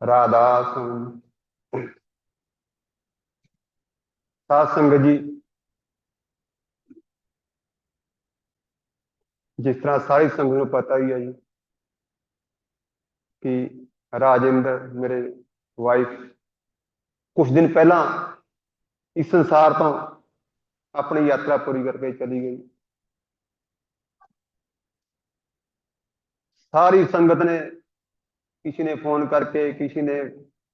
राधास सात संगत जी, जिस तरह सारी संगत को पता ही है जी कि राजेंद्र मेरे वाइफ कुछ दिन पहला इस संसार तो अपनी यात्रा पूरी करके चली गई। सारी संगत ने, किसी ने फोन करके, किसी ने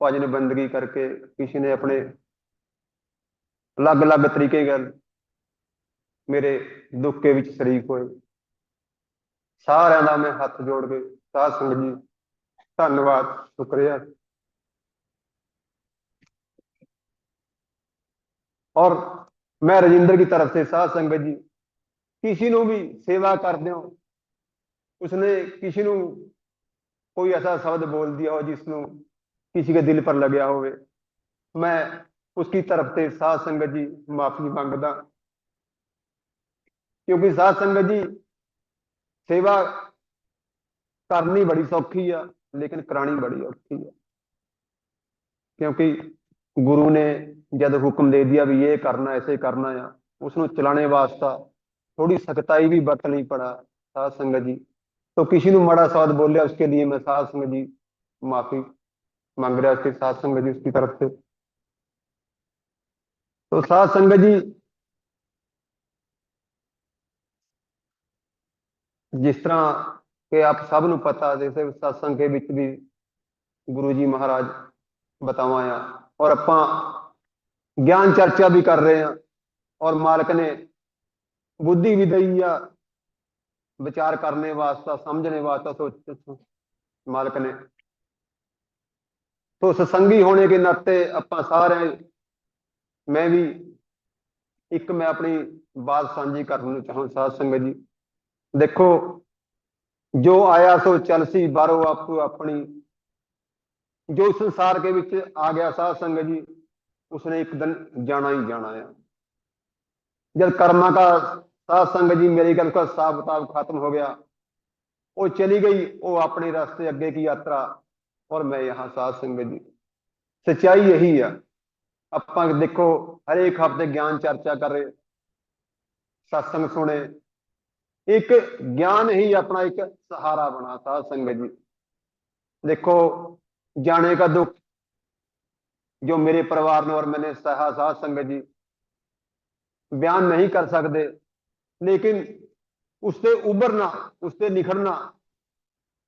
भजन बंदगी करके, किसी ने अपने अलग अलग तरीके गल मेरे दुख के विच शरीक होए। सारिਆਂ ਦਾ मैं हथ जोड़ के साध संगत जी धन्यवाद शुक्रिया। और मैं राजिंदर की तरफ से साध संगत जी किसी ਨੂੰ भी सेवा कर हो, उसने किसी ਨੂੰ कोई ऐसा शब्द बोल दिया हो जिसਨੂੰ किसी के दिल पर लग्या हो, मैं उसकी तरफ से साध संगत जी माफी मांगदा। क्योंकि साध संगत जी सेवा करनी बड़ी सौखी है लेकिन करानी बड़ी औखी है। क्योंकि गुरु ने जब हुक्म दे दिया भी ये करना ऐसे करना है, उसको चलाने वास्ता थोड़ी सख्ताई भी बरतनी पड़ा साध संगत जी। तो किसी ने माड़ा शब्द बोलिया उसके लिए मैं साध संगत जी माफी मांग रहा उसके साध संगत जी उसकी तरफ से। तो साध संगत जी जिस तरह के आप सब ਨੂੰ पता, जैसे सत्संग के ਵਿੱਚ भी गुरु जी महाराज बतावाया और ਆਪਾਂ ज्ञान चर्चा भी कर रहे हैं और मालिक ने बुद्धि भी दी आ विचार करने वास्ता, समझने वास्ता सोच मालिक ने। तो सत्संगी होने के नाते ਆਪਾਂ सारे, मैं भी एक मैं अपनी बात साझी करना चाहूँ साध संगत जी। देखो जो आया सो चल सी बारो आपको अपनी, जो संसार के विच आ गया साध संगत जी उसने एक दिन जाना ही जाना है। जब कर्मा का साध संगत जी मेरी गल का हिसाब किताब खत्म हो गया, वो चली गई वो अपने रास्ते अगे की यात्रा, और मैं यहाँ साध संगत जी। सच्चाई यही है। आप देखो हर एक हफ्ते ज्ञान चर्चा करे, सत्संग सुने, एक ज्ञान ही अपना एक सहारा बना साध संगत जी। देखो जाने का दुख जो मेरे परिवार ने और मैंने सहा साध संगत जी बयान नहीं कर सकते, लेकिन उससे उभरना, उससे निखरना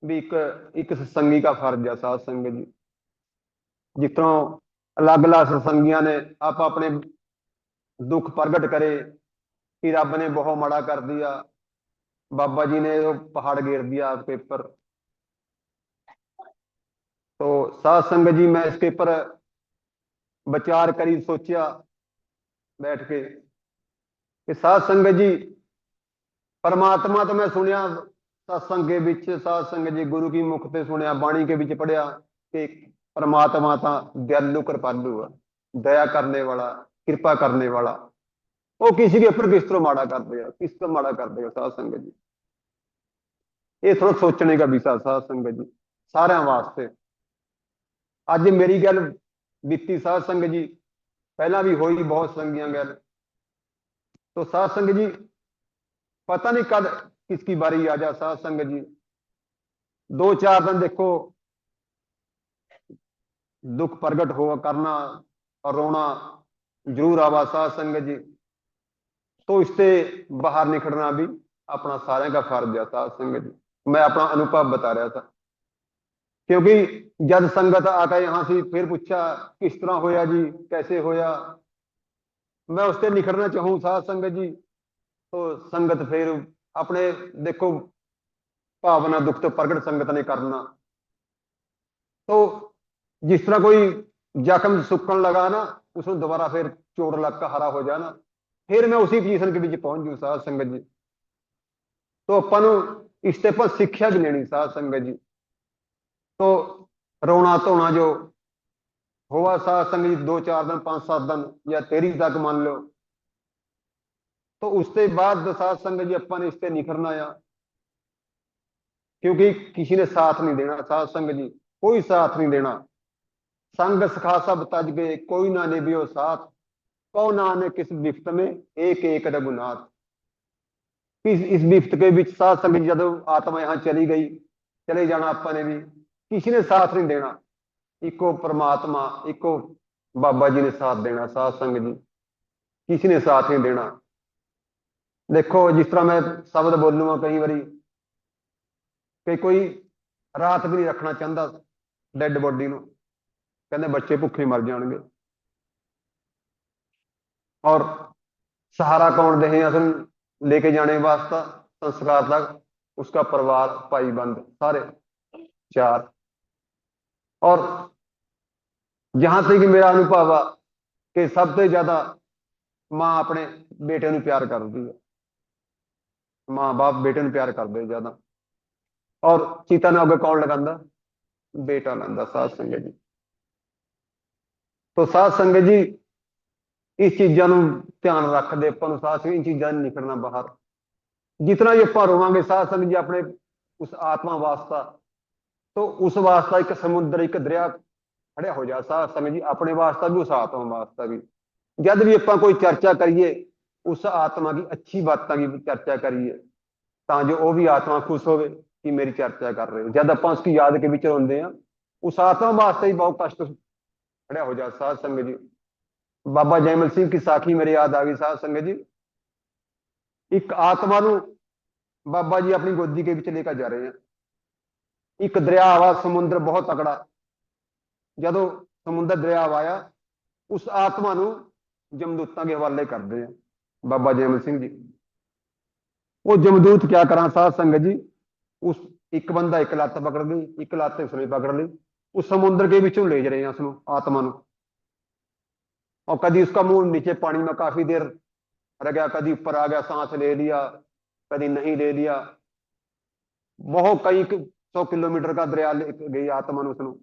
भी एक सत्संगी का फर्ज है साध संगत जी। जिस तरह अलग अलग सत्संगियां ने आप अपने दुख प्रगट करे कि रब ने बहुत माड़ा कर दिया, बाबा जी ने वो पहाड़ गिर दिया आपके ऊपर। तो साध संगत जी मैं इसके ऊपर विचार करी, सोचा बैठ के कि साध संगत जी परमात्मा तो मैं सुनिया सत्संग के विच, साध संगत जी गुरु की मुख से सुनिया, बाणी के विच पढ़िया कि परमात्मा तो दयालु कृपालु है, दया करने वाला, कृपा करने वाला। वो किसी के ऊपर किस तरह माड़ा कर देगा, किस तरह माड़ा कर देगा साध संगत जी। ये थोड़ा सोचने का विषय साध संगत जी सारे वास्ते। अज मेरी गल बीती साध संगत जी, पहला भी हुई बहुत संगियां गल। तो साध संगत जी पता नहीं कद किसकी बारी आ जा साध संगत जी। दो चार दिन देखो दुख प्रगट हो करना और रोना जरूर आवा साध संगत जी। तो इससे बाहर निकलना भी अपना सारे का फर्ज है साध संगत जी। मैं अपना अनुभव बता रहा था, क्योंकि जब संगत आकर यहां से फिर पूछा किस तरह होया जी, कैसे होया, मैं उससे निखरना चाहूँ साध संगत जी। तो संगत फिर अपने देखो भावना दुख तो प्रगट संगत ने करना। तो जिस तरह कोई जख्म सुकन लगा ना, उसको दोबारा फिर चोट लग कर हरा हो जाना, फिर मैं उसी पोजीशन के बीच पहुंच जू साध संगत जी। तो अपन इससे पर शिक्षा भी लेनी साध संगत जी। तो रोना धोना जो हुआ साध संगत जी 2 4 दिन 5 7 दिन या 13 तक मान लो, तो उसके बाद साध संगत जी अपन इससे निखरना आ, क्योंकि किसी ने साथ नहीं देना साध संगत जी, कोई साथ नहीं देना। संग सखा सब तज गए कोई ना निभियो साथ, कौ नानक किस बिफ्त में एक एक रघुनाथ। इस बिफ्त के ਵਿੱਚ ਸਾਧ ਸੰਗਤ ਜੀ ਜਦੋਂ ਆਤਮਾ यहाँ चली गई, चले जाना ਆਪਾਂ ने भी, किसी ने साथ नहीं देना, इको परमात्मा इको बाबा जी ने साथ देना। साध संगत जी किसी ने साथ नहीं देना। देखो जिस तरह मैं शब्द बोलूंगा कई बारी कि कोई रात भी नहीं रखना चाहता डेड बॉडी ਨੂੰ, ਕਹਿੰਦੇ ਬੱਚੇ ਭੁੱਖੇ ਮਰ ਜਾਣਗੇ। और सहारा कौन दे असल लेके जाने वास्ता संस्कार तक, उसका परिवार भाई बंद सारे चार। और जहां से कि मेरा अनुभव आ कि सबसे ज्यादा मां अपने बेटे ਨੂੰ प्यार करती है, मां बाप बेटे ਨੂੰ प्यार करते ज्यादा। और चीता ने अगे कौन लगांदा, बेटा लगांदा। साध संगत जी तो साध संगत जी इस चीज़ों ਨੂੰ ਧਿਆਨ ਰੱਖਦੇ ਆਪਾਂ ਨੂੰ ਸਾਧ ਸੰਗਤ इन चीज़ों नहीं निकलना बाहर। जितना ही ਆਪਾਂ ਰੋਵਾਂਗੇ साध संगत जी अपने उस आत्मा वास्ता, तो उस वास्ता एक समुद्र एक दरिया खड़िया हो जा। साध संगत जी अपने वास्ता भी उस आत्मा वास्ता भी, जब भी ਆਪਾਂ कोई चर्चा करिए उस आत्मा की अच्छी बातों की चर्चा करिए, ਤਾਂ जो वो भी आत्मा खुश होवे कि मेरी चर्चा कर रहे हो। जब ਆਪਾਂ उसकी याद के विच रोंदे हैं उस आत्मा वास्ते ही बहुत कष्ट खड़िया हो जा। साध संगत जी बाबा जयमल सिंह की साखी मेरी याद आ गई। साध संगत जी एक आत्मा ਨੂੰ बाबा जी अपनी गोदी के विच लेकर जा रहे हैं, एक दरिया आवा समुद्र बहुत तगड़ा, ਜਦੋਂ समुद्र दरिया आया उस आत्मा ਨੂੰ जमदूतां के हवाले करते हैं बाबा जयमल सिंह जी। वो जमदूत क्या करा साध संगत जी, उस एक बंदा एक लत्त पकड़ ली, एक लत्त उसने पकड़ ली, उस समुद्र के विचों ले जा रहे हैं उसको आत्मा ਨੂੰ। और कभी उसका मुंह नीचे पानी में काफी देर रह गया, कभी ऊपर आ गया सांस ले लिया, कभी नहीं ले लिया। बहुत कई 100 किलोमीटर का दरिया ले गई आत्मा ने उसਨੂੰ।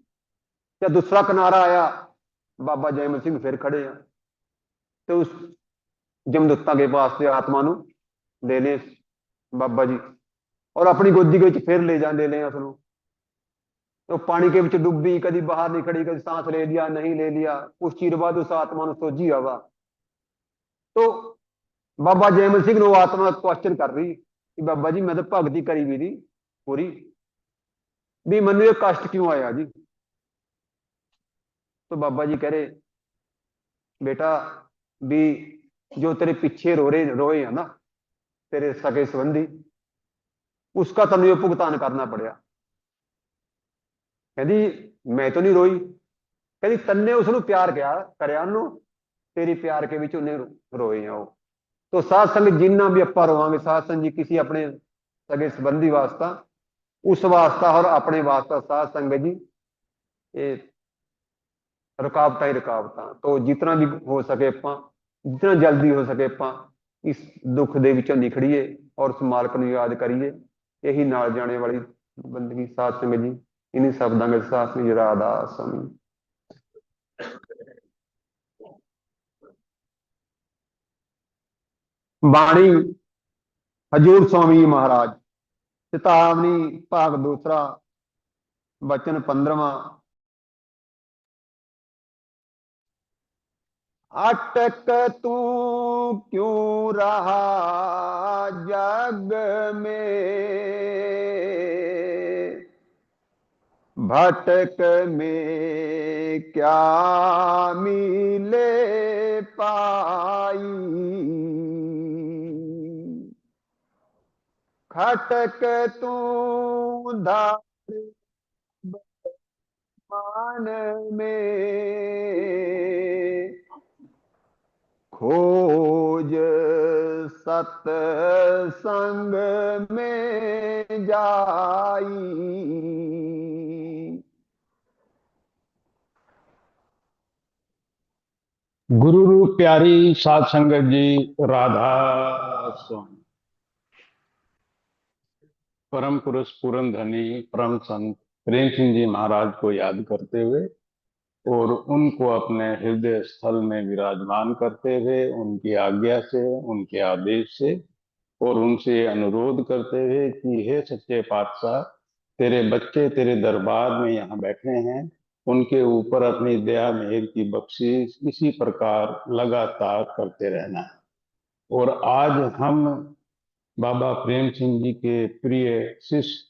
जब दूसरा किनारा आया बाबा जयमल सिंह फिर खड़े हैं, तो उस जमदूतां के पास से आत्मा ਨੂੰ ले ले बाबा जी और अपनी गोदी के फिर ले जा ले लें उसਨੂੰ। तो पानी के डूबी, कभी बाहर नहीं खड़ी, कभी सांस ले लिया नहीं ले लिया। कुछ चीर बाद उस आत्मा ਨੂੰ सोझी आवा, तो बाबा जयमल सिंह ने आत्मा क्वेश्चन कर रही कि बाबा जी मैं तो भगती करी भी थी पूरी, भी मैंने ये कष्ट क्यों आया जी। तो बाबा जी कह रहे बेटा भी जो तेरे पीछे रोए है ना तेरे सगे संबंधी, उसका तनु ये भुगतान करना पड़िया। कहती मैं तो नहीं रोई, कहती तन्ने उसनु प्यार किया करया नु, तेरी प्यार के विच उन्हें रोए हैं वो। तो साध संगत जिन्ना भी ਆਪਾਂ रोवांगे साध संगत जी किसी अपने सगे संबंधी वास्ता, उस वास्ता और अपने वास्ता साध संगत जी ये रुकावट ही रुकावट। तो जितना भी हो सके ਆਪਾਂ जितना जल्दी हो सके ਆਪਾਂ इस दुख ਦੇ ਵਿੱਚੋਂ ਨਿਕੜੀਏ और उस मालक ਨੂੰ याद करिए। यही नाल जाने वाली बंदगी। साध संगत जी इन्हीं शब्दों के साथ में राधा स्वामी। बाणी हजूर स्वामी महाराज चेतावनी भाग दूसरा वचन 15वां। अटक तू क्यों रहा जग में, भटक में क्या मिले पाई, खटक तू धार मान में, खोज सत्संग में जाई। गुरु रूप प्यारी साध संगत जी, राधा स्वामी। परम पुरुष पूरन धनी परम संत प्रेम सिंह जी महाराज को याद करते हुए और उनको अपने हृदय स्थल में विराजमान करते हुए, उनकी आज्ञा से, उनके आदेश से और उनसे अनुरोध करते हुए कि हे सच्चे पातशाह, तेरे बच्चे तेरे दरबार में यहाँ बैठे हैं, उनके ऊपर अपनी दया मेहर की बख्शिश इसी प्रकार लगातार करते रहना है। और आज हम बाबा प्रेम सिंह जी के प्रिय शिष्य,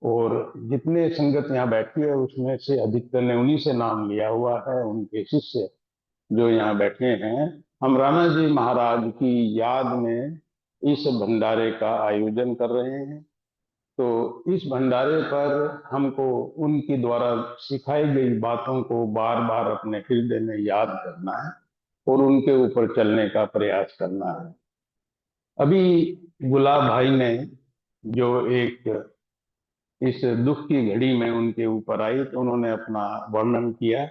और जितने संगत यहाँ बैठी है उसमें से अधिकतर ने उन्हीं से नाम लिया हुआ है, उनके शिष्य जो यहाँ बैठे हैं, हम राणा जी महाराज की याद में इस भंडारे का आयोजन कर रहे हैं। तो इस भंडारे पर हमको उनकी द्वारा सिखाई गई बातों को बार बार अपने हृदय में याद करना है और उनके ऊपर चलने का प्रयास करना है। अभी गुलाब भाई ने जो एक इस दुख की घड़ी में उनके ऊपर आई तो उन्होंने अपना वर्णन किया,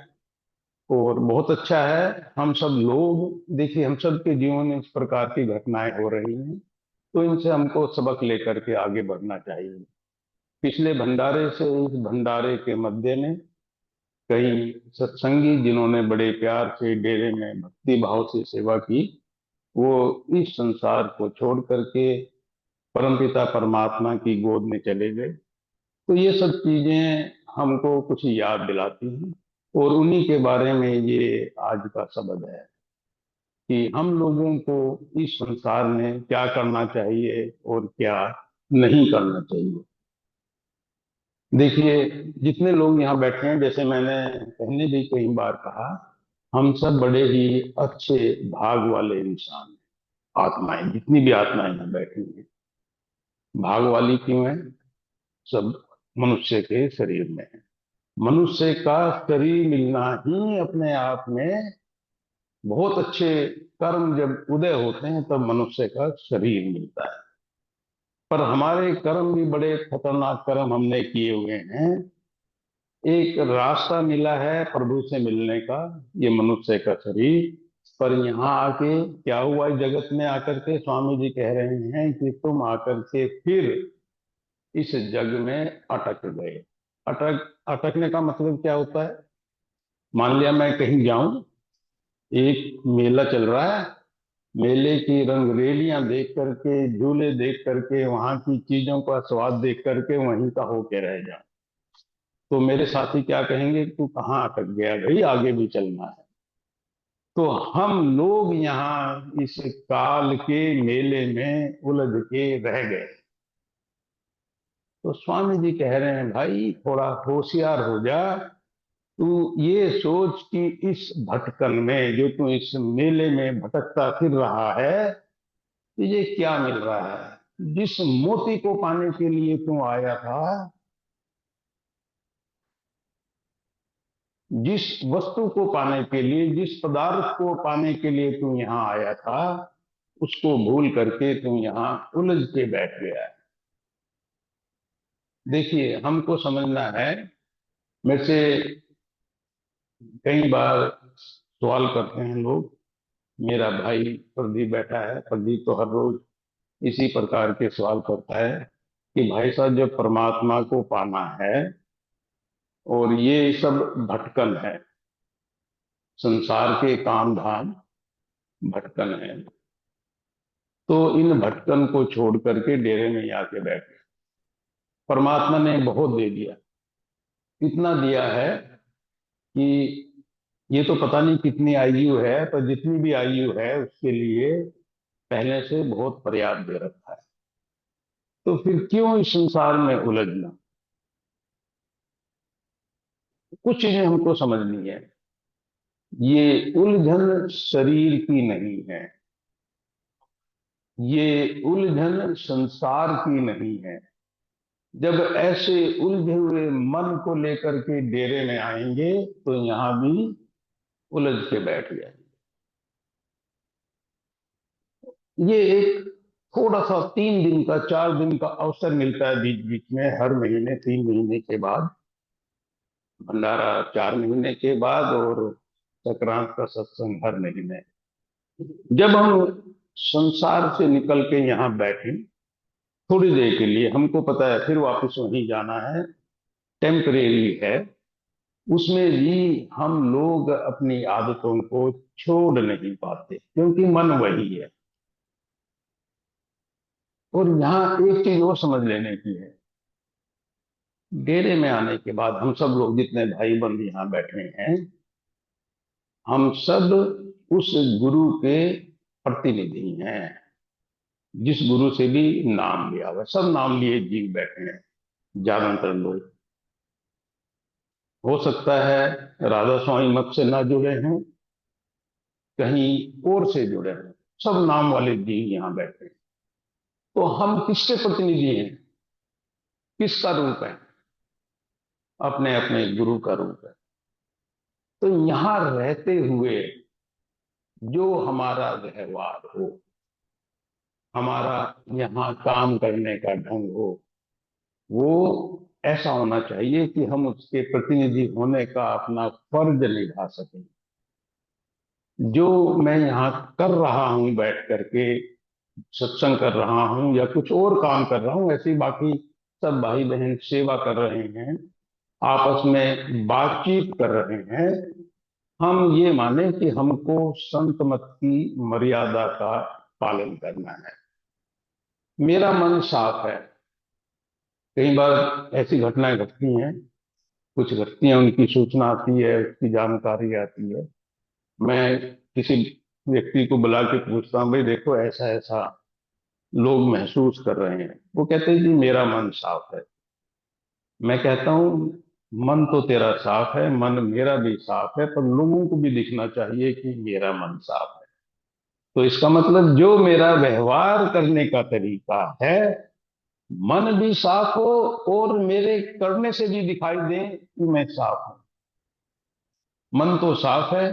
और बहुत अच्छा है। हम सब लोग देखिए, हम सब के जीवन में इस प्रकार की घटनाएं हो रही हैं, तो इनसे हमको सबक लेकर के आगे बढ़ना चाहिए। पिछले भंडारे से इस भंडारे के मध्य में कई सत्संगी जिन्होंने बड़े प्यार से डेरे में भक्ति भाव से सेवा की, वो इस संसार को छोड़ करके परमपिता परमात्मा की गोद में चले गए। तो ये सब चीजें हमको कुछ याद दिलाती हैं, और उन्हीं के बारे में ये आज का शब्द है कि हम लोगों को इस संसार में क्या करना चाहिए और क्या नहीं करना चाहिए। देखिए, जितने लोग यहाँ बैठे हैं, जैसे मैंने पहले भी कई बार कहा, हम सब बड़े ही अच्छे भाग वाले इंसान हैं। आत्माएं, जितनी भी आत्माएं यहाँ बैठी हैं, भाग वाली क्यों है? सब मनुष्य के शरीर में है। मनुष्य का शरीर मिलना ही अपने आप में बहुत अच्छे कर्म जब उदय होते हैं तब मनुष्य का शरीर मिलता है। पर हमारे कर्म भी बड़े खतरनाक कर्म हमने किए हुए हैं। एक रास्ता मिला है प्रभु से मिलने का, ये मनुष्य का शरीर। पर यहाँ आके क्या हुआ, इस जगत में आकर के स्वामी जी कह रहे हैं कि तुम आकर के फिर इस जग में अटक गए। अटकने का मतलब क्या होता है? मान लिया मैं कहीं जाऊं, एक मेला चल रहा है, मेले की रंगरेलियां देख करके, झूले देख करके, वहां की चीजों का स्वाद देख करके वहीं का होके रह जाऊं, तो मेरे साथी क्या कहेंगे, तू कहाँ अटक गया भाई, आगे भी चलना है। तो हम लोग यहाँ इस काल के मेले में उलझ के रह गए। तो स्वामी जी कह रहे हैं, भाई थोड़ा होशियार हो जा। तू ये सोच कि इस भटकन में, जो तू इस मेले में भटकता फिर रहा है, तुझे क्या मिल रहा है? जिस मोती को पाने के लिए तू आया था, जिस वस्तु को पाने के लिए, जिस पदार्थ को पाने के लिए तू यहाँ आया था, उसको भूल करके तू यहाँ उलझ के बैठ गया है। देखिए, हमको समझना है। मेरे से कई बार सवाल करते हैं लोग, मेरा भाई प्रदीप बैठा है, प्रदीप तो हर रोज इसी प्रकार के सवाल करता है कि भाई साहब, जब परमात्मा को पाना है और ये सब भटकन है, संसार के काम धाम भटकन है, तो इन भटकन को छोड़ करके डेरे में आके बैठे। परमात्मा ने बहुत दे दिया, इतना दिया है कि ये तो पता नहीं कितनी आयु है, पर जितनी भी आयु है उसके लिए पहले से बहुत पर्याप्त दे रखा है। तो फिर क्यों इस संसार में उलझना? कुछ चीजें हमको समझनी है। ये उलझन शरीर की नहीं है, ये उलझन संसार की नहीं है। जब ऐसे उलझे हुए मन को लेकर के डेरे में आएंगे तो यहां भी उलझ के बैठ जाएंगे। ये एक थोड़ा सा 3 दिन का, 4 दिन का अवसर मिलता है बीच बीच में, हर महीने, 3 महीने के बाद भंडारा, 4 महीने के बाद, और संक्रांत का सत्संग हर महीने। जब हम संसार से निकल के यहाँ बैठे थोड़ी देर के लिए, हमको पता है फिर वापस वहीं जाना है, टेम्परेरी है, उसमें भी हम लोग अपनी आदतों को छोड़ नहीं पाते क्योंकि मन वही है। और यहाँ एक चीज और समझ लेने की है, डेरे में आने के बाद हम सब लोग जितने भाई बंद यहाँ बैठे हैं, हम सब उस गुरु के प्रतिनिधि हैं, जिस गुरु से भी नाम लिया हुआ है। सब नाम लिए जीव बैठे हैं ज्यादातर लोग। हो सकता है राधा स्वामी मत से ना जुड़े हैं, कहीं और से जुड़े हैं, सब नाम वाले जीव यहाँ बैठे हैं। तो हम किसके प्रतिनिधि हैं, किसका रूप है? अपने अपने गुरु का रूप है। तो यहाँ रहते हुए जो हमारा व्यवहार हो, हमारा यहाँ काम करने का ढंग हो, वो ऐसा होना चाहिए कि हम उसके प्रतिनिधि होने का अपना फर्ज निभा सकें। जो मैं यहाँ कर रहा हूँ, बैठ करके सत्संग कर रहा हूँ या कुछ और काम कर रहा हूँ, ऐसे ही बाकी सब भाई बहन सेवा कर रहे हैं, आपस में बातचीत कर रहे हैं, हम ये माने कि हमको संत मत की मर्यादा का पालन करना है। मेरा मन साफ है। कई बार ऐसी घटनाएं घटती हैं, कुछ घटती हैं, उनकी सूचना आती है, उसकी जानकारी आती है, मैं किसी व्यक्ति को बुला के पूछता हूँ, भाई देखो ऐसा ऐसा लोग महसूस कर रहे हैं। वो कहते हैं जी मेरा मन साफ है। मैं कहता हूँ मन तो तेरा साफ है, मन मेरा भी साफ है, पर लोगों को भी दिखना चाहिए कि मेरा मन साफ है। तो इसका मतलब जो मेरा व्यवहार करने का तरीका है, मन भी साफ हो और मेरे करने से भी दिखाई दे कि मैं साफ हूं। मन तो साफ है,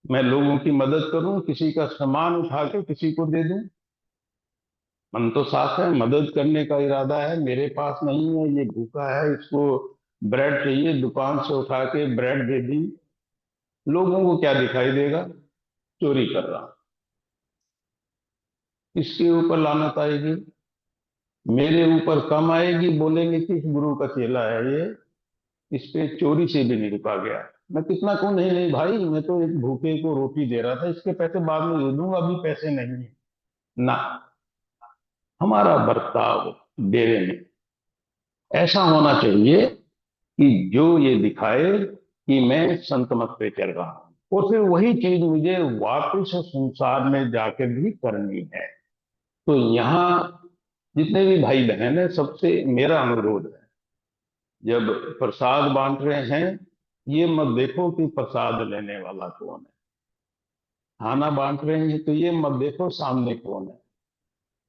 मैं लोगों की मदद करूं, किसी का सामान उठा के किसी को दे दूं, मन तो साफ है, मदद करने का इरादा है। मेरे पास नहीं है, ये भूखा है, इसको ब्रेड चाहिए, दुकान से उठा के ब्रेड दे दी, लोगों को क्या दिखाई देगा? चोरी कर रहा हूं। इसके ऊपर लानत आएगी, मेरे ऊपर कम आएगी, बोलेंगे कि इस गुरु का चेला है ये, इस पे चोरी से भी नहीं रुका गया। मैं कितना कहूं, नहीं नहीं भाई, मैं तो एक भूखे को रोटी दे रहा था, इसके पैसे बाद में दे दूंगा, अभी पैसे नहीं है ना। हमारा बर्ताव डेरे में ऐसा होना चाहिए कि जो ये दिखाए कि मैं संत मत पे चल रहा हूं, और फिर वही चीज मुझे वापस संसार में जाकर भी करनी है। तो यहाँ जितने भी भाई बहन है, सबसे मेरा अनुरोध है, जब प्रसाद बांट रहे हैं, ये मत देखो कि प्रसाद लेने वाला कौन है। खाना बांट रहे हैं तो ये मत देखो सामने कौन है।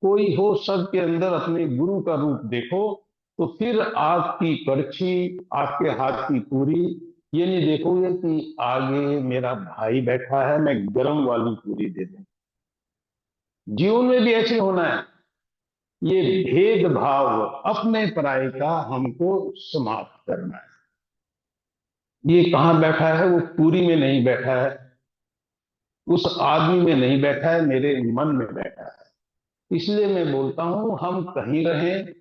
कोई हो, सबके अंदर अपने गुरु का रूप देखो। तो फिर आपकी कड़छी, आपके हाथ की पूरी, ये नहीं देखोगे कि आगे मेरा भाई बैठा है, मैं गरम वाली पूरी दे दूं। जीवन में भी ऐसे होना है। ये भेदभाव अपने पराये का हमको समाप्त करना है। ये कहाँ बैठा है? वो पूरी में नहीं बैठा है, उस आदमी में नहीं बैठा है, मेरे मन में बैठा है। इसलिए मैं बोलता हूं, हम कहीं रहें,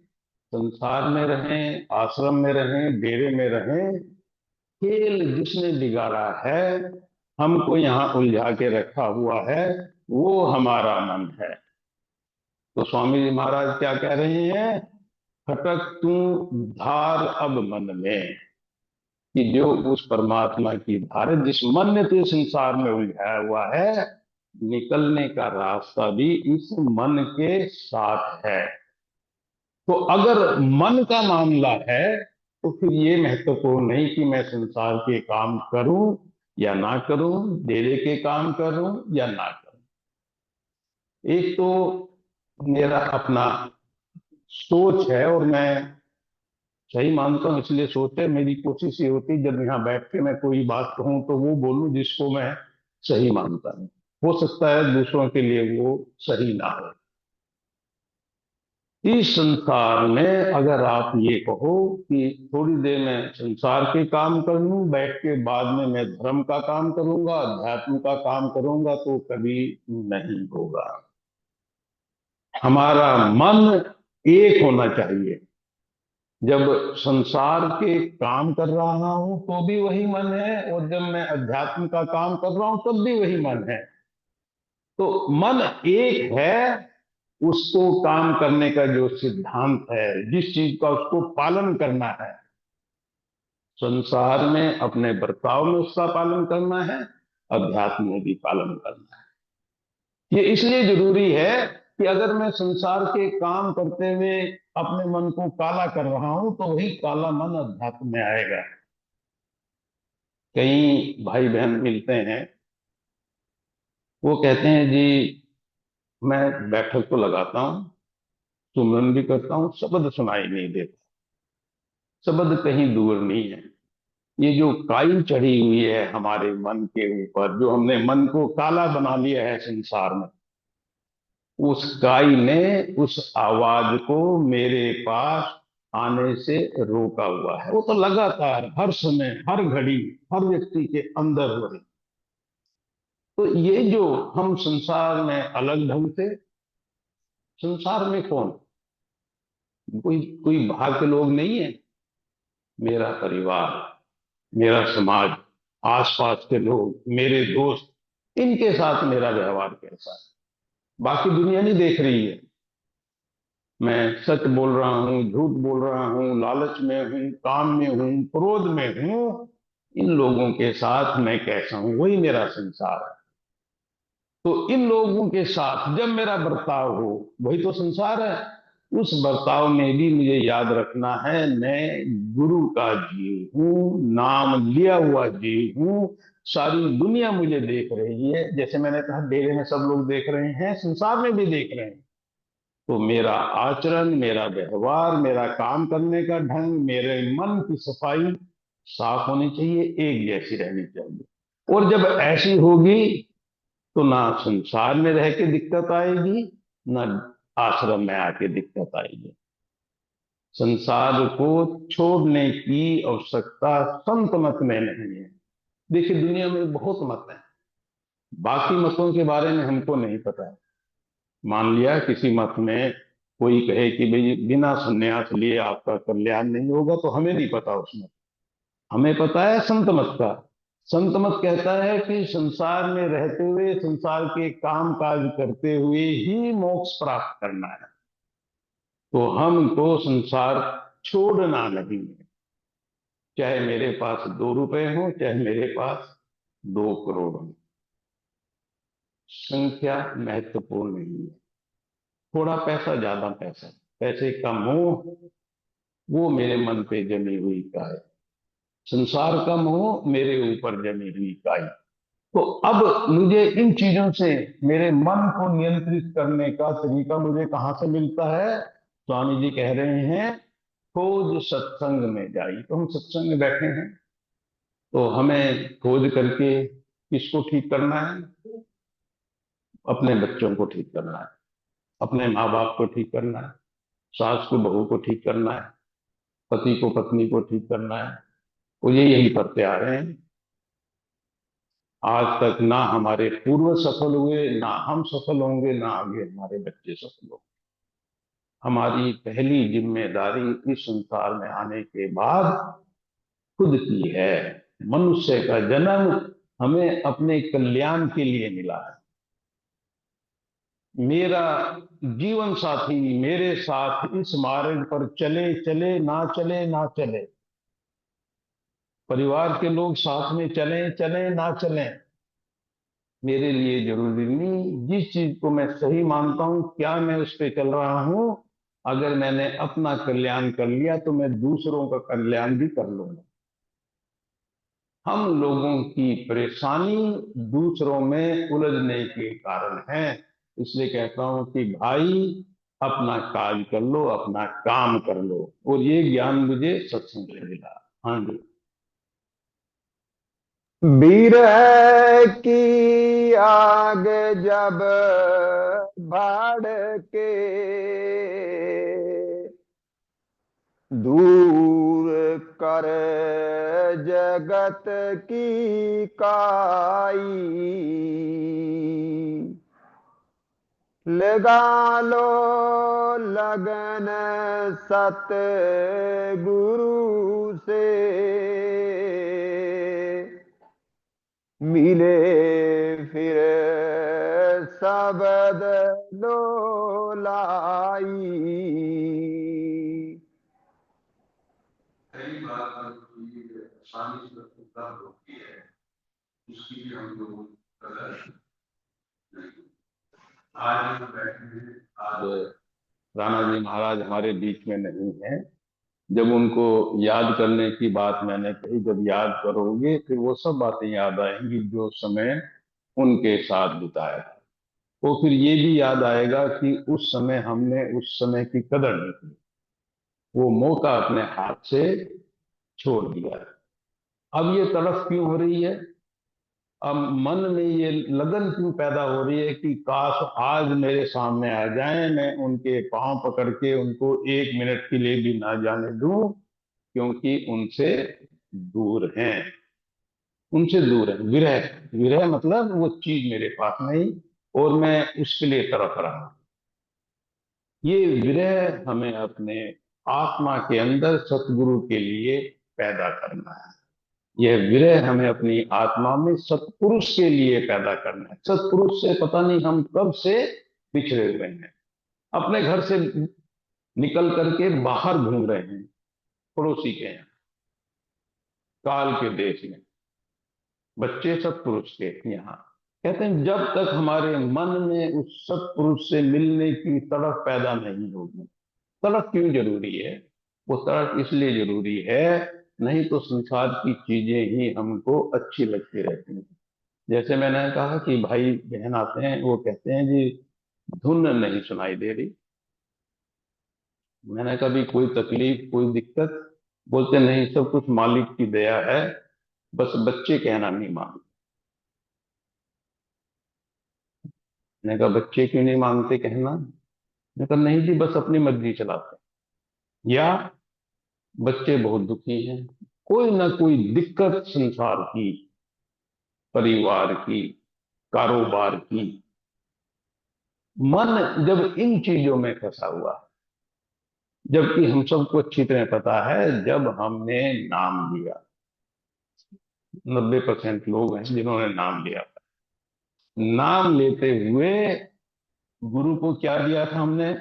संसार में रहें, आश्रम में रहें, डेरे में रहें, खेल जिसने बिगाड़ा है, हमको यहाँ उलझा के रखा हुआ है, वो हमारा मन है। तो स्वामी जी महाराज क्या कह रहे हैं? खटक तू धार अब मन में, कि जो उस परमात्मा की धार है, जिस मन ने तो संसार में उलझाया हुआ है, निकलने का रास्ता भी इस मन के साथ है। तो अगर मन का मामला है, तो फिर ये महत्वपूर्ण नहीं कि मैं संसार के काम करूं या ना करूं, डेरे के काम करूं या ना करूं। एक तो मेरा अपना सोच है, और मैं सही मानता हूं, इसलिए सोच है मेरी। कोशिश ये होती है जब यहाँ बैठ के मैं कोई बात कहूं तो वो बोलूं जिसको मैं सही मानता हूं। हो सकता है दूसरों के लिए वो सही ना हो। इस संसार में अगर आप ये कहो कि थोड़ी देर में संसार के काम कर लूं, बैठ के बाद में मैं धर्म का काम करूंगा, अध्यात्म का काम करूंगा, तो कभी नहीं होगा। हमारा मन एक होना चाहिए। जब संसार के काम कर रहा हूं तो भी वही मन है, और जब मैं अध्यात्म का काम कर रहा हूं तब भी वही मन है। तो मन एक है, उसको काम करने का जो सिद्धांत है, जिस चीज का उसको पालन करना है, संसार में अपने बर्ताव में उसका पालन करना है, अध्यात्म में भी पालन करना है। ये इसलिए जरूरी है कि अगर मैं संसार के काम करते हुए अपने मन को काला कर रहा हूं तो वही काला मन अध्यात्म में आएगा। कई भाई बहन मिलते हैं, वो कहते हैं जी मैं बैठक तो लगाता हूँ, सुमरन भी करता हूँ, शब्द सुनाई नहीं देता, शब्द कहीं दूर नहीं है। ये जो काई चढ़ी हुई है हमारे मन के ऊपर, जो हमने मन को काला बना लिया है संसार में, उस काई ने उस आवाज को मेरे पास आने से रोका हुआ है। वो तो लगातार हर समय हर घड़ी हर व्यक्ति के अंदर हो रही। तो ये जो हम संसार में अलग ढंग से, संसार में कौन, कोई कोई बाहर के लोग नहीं है, मेरा परिवार, मेरा समाज, आसपास के लोग, मेरे दोस्त, इनके साथ मेरा व्यवहार कैसा है, बाकी दुनिया नहीं देख रही है। मैं सच बोल रहा हूँ, झूठ बोल रहा हूँ, लालच में हूँ, काम में हूँ, क्रोध में हूँ, इन लोगों के साथ मैं कैसा हूं, वही मेरा संसार है। तो इन लोगों के साथ जब मेरा बर्ताव हो, वही तो संसार है। उस बर्ताव में भी मुझे याद रखना है, मैं गुरु का जीव हूं, नाम लिया हुआ जीव हूं। सारी दुनिया मुझे देख रही है, जैसे मैंने कहा डेरे में सब लोग देख रहे हैं, संसार में भी देख रहे हैं। तो मेरा आचरण, मेरा व्यवहार, मेरा काम करने का ढंग, मेरे मन की सफाई साफ होनी चाहिए, एक जैसी रहनी चाहिए। और जब ऐसी होगी तो ना संसार में रह के दिक्कत आएगी, ना आश्रम में आके दिक्कत आएगी। संसार को छोड़ने की आवश्यकता संत मत में नहीं है। देखिए दुनिया में बहुत मत है, बाकी मतों के बारे में हमको नहीं पता है। मान लिया किसी मत में कोई कहे कि भाई बिना संन्यास लिए आपका कल्याण नहीं होगा, तो हमें नहीं पता उसमें। हमें पता है संत मत का। संत मत कहता है कि संसार में रहते हुए, संसार के काम काज करते हुए ही मोक्ष प्राप्त करना है। तो हमको संसार छोड़ना नहीं है, चाहे मेरे पास 2 रुपए हो, चाहे मेरे पास 2 करोड़ हो। संख्या महत्वपूर्ण नहीं है। थोड़ा पैसा, ज्यादा पैसा, पैसे का मोह, वो मेरे मन पे जमी हुई का है। संसार का मोह मेरे ऊपर जमी हुई काई। तो अब मुझे इन चीजों से मेरे मन को नियंत्रित करने का तरीका मुझे कहां से मिलता है? स्वामी जी कह रहे हैं खोज सत्संग में जाई। तो हम सत्संग में बैठे हैं, तो हमें खोज करके किसको ठीक करना है? अपने बच्चों को ठीक करना है, अपने माँ बाप को ठीक करना है, सास को बहू को ठीक करना है, पति को पत्नी को ठीक करना है। वो ये यही करते आ रहे हैं। आज तक ना हमारे पूर्व सफल हुए, ना हम सफल होंगे, ना आगे हमारे बच्चे सफल होंगे। हमारी पहली जिम्मेदारी इस संसार में आने के बाद खुद की है। मनुष्य का जन्म हमें अपने कल्याण के लिए मिला है। मेरा जीवन साथी मेरे साथ इस मार्ग पर चले चले ना चले ना चले, परिवार के लोग साथ में चलें चलें ना चलें, मेरे लिए जरूरी नहीं। जिस चीज को मैं सही मानता हूं, क्या मैं उस पर चल रहा हूं, अगर मैंने अपना कल्याण कर लिया तो मैं दूसरों का कल्याण भी कर लूंगा। हम लोगों की परेशानी दूसरों में उलझने के कारण है। इसलिए कहता हूं कि भाई अपना काज कर लो, अपना काम कर लो। और ये ज्ञान मुझे सत्संग से मिला। हाँ जी। वीर है कि आग जब भड़के, दूर कर जगत की काई, लगा लो लगन सत गुरु से, मिले फिर शब्द लोलाई। कई बार आसानी से उपलब्ध होती है, उसकी भी हम लोग कदर नहीं। आज हम बैठे हैं, आज राणा जी महाराज हमारे बीच में नहीं है। जब उनको याद करने की बात मैंने कही, जब याद करोगे फिर वो सब बातें याद आएंगी जो समय उनके साथ बिताया। तो फिर ये भी याद आएगा कि उस समय हमने उस समय की कदर नहीं की, वो मौका अपने हाथ से छोड़ दिया। अब ये तड़फ क्यों हो रही है, अब मन में ये लगन क्यों पैदा हो रही है कि काश आज मेरे सामने आ जाएं, मैं उनके पांव पकड़ के उनको 1 मिनट के लिए भी ना जाने दूं, क्योंकि उनसे दूर हैं। उनसे दूर है, विरह। विरह मतलब वो चीज मेरे पास नहीं, और मैं उसके लिए तड़प रहा हूं। ये विरह हमें अपने आत्मा के अंदर सतगुरु के लिए पैदा करना है। यह विरह हमें अपनी आत्मा में सत्पुरुष के लिए पैदा करना है। सत्पुरुष से पता नहीं हम कब से बिछड़े हुए हैं, अपने घर से निकल करके बाहर घूम रहे हैं, पड़ोसी के यहाँ, काल के देश में, बच्चे सत्पुरुष के यहाँ। कहते हैं जब तक हमारे मन में उस सत्पुरुष से मिलने की तड़प पैदा नहीं होगी। तड़प क्यों जरूरी है, वो तड़प इसलिए जरूरी है, नहीं तो संसार की चीजें ही हमको अच्छी लगती रहती हैं। जैसे मैंने कहा कि भाई बहन आते हैं, वो कहते हैं जी धुन नहीं सुनाई दे रही। मैंने कभी कोई तकलीफ कोई दिक्कत, बोलते नहीं सब कुछ मालिक की दया है, बस बच्चे कहना नहीं मानते। मैंने कहा बच्चे क्यों नहीं मानते कहना, मैंने कहा नहीं जी बस अपनी मर्जी चलाते हैं, या बच्चे बहुत दुखी हैं, कोई ना कोई दिक्कत संसार की, परिवार की, कारोबार की। मन जब इन चीजों में फंसा हुआ, जबकि हम सबको अच्छी तरह पता है जब हमने नाम लिया, 90% लोग हैं जिन्होंने नाम लिया, नाम लेते हुए गुरु को क्या दिया था हमने,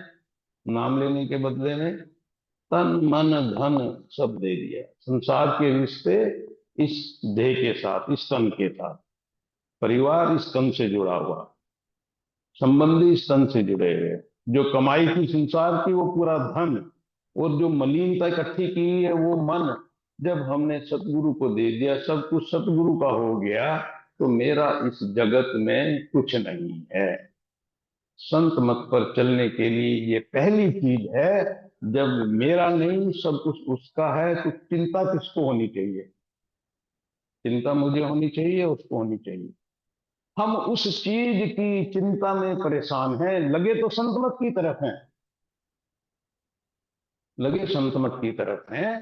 नाम लेने के बदले में तन मन धन सब दे दिया। संसार के रिश्ते इस देह के साथ, इस तन के साथ, परिवार इस तन से जुड़ा हुआ, संबंधी इस तन से जुड़े हुए, जो कमाई की संसार की वो पूरा धन, और जो मलिनता इकट्ठी की है वो मन, जब हमने सतगुरु को दे दिया, सब कुछ सतगुरु का हो गया, तो मेरा इस जगत में कुछ नहीं है। संत मत पर चलने के लिए ये पहली चीज है। जब मेरा नहीं सब कुछ उसका है, तो चिंता किसको होनी चाहिए, चिंता मुझे होनी चाहिए, उसको होनी चाहिए। हम उस चीज की चिंता में परेशान हैं, लगे तो संत मत की तरफ हैं, लगे संत मत की तरफ हैं,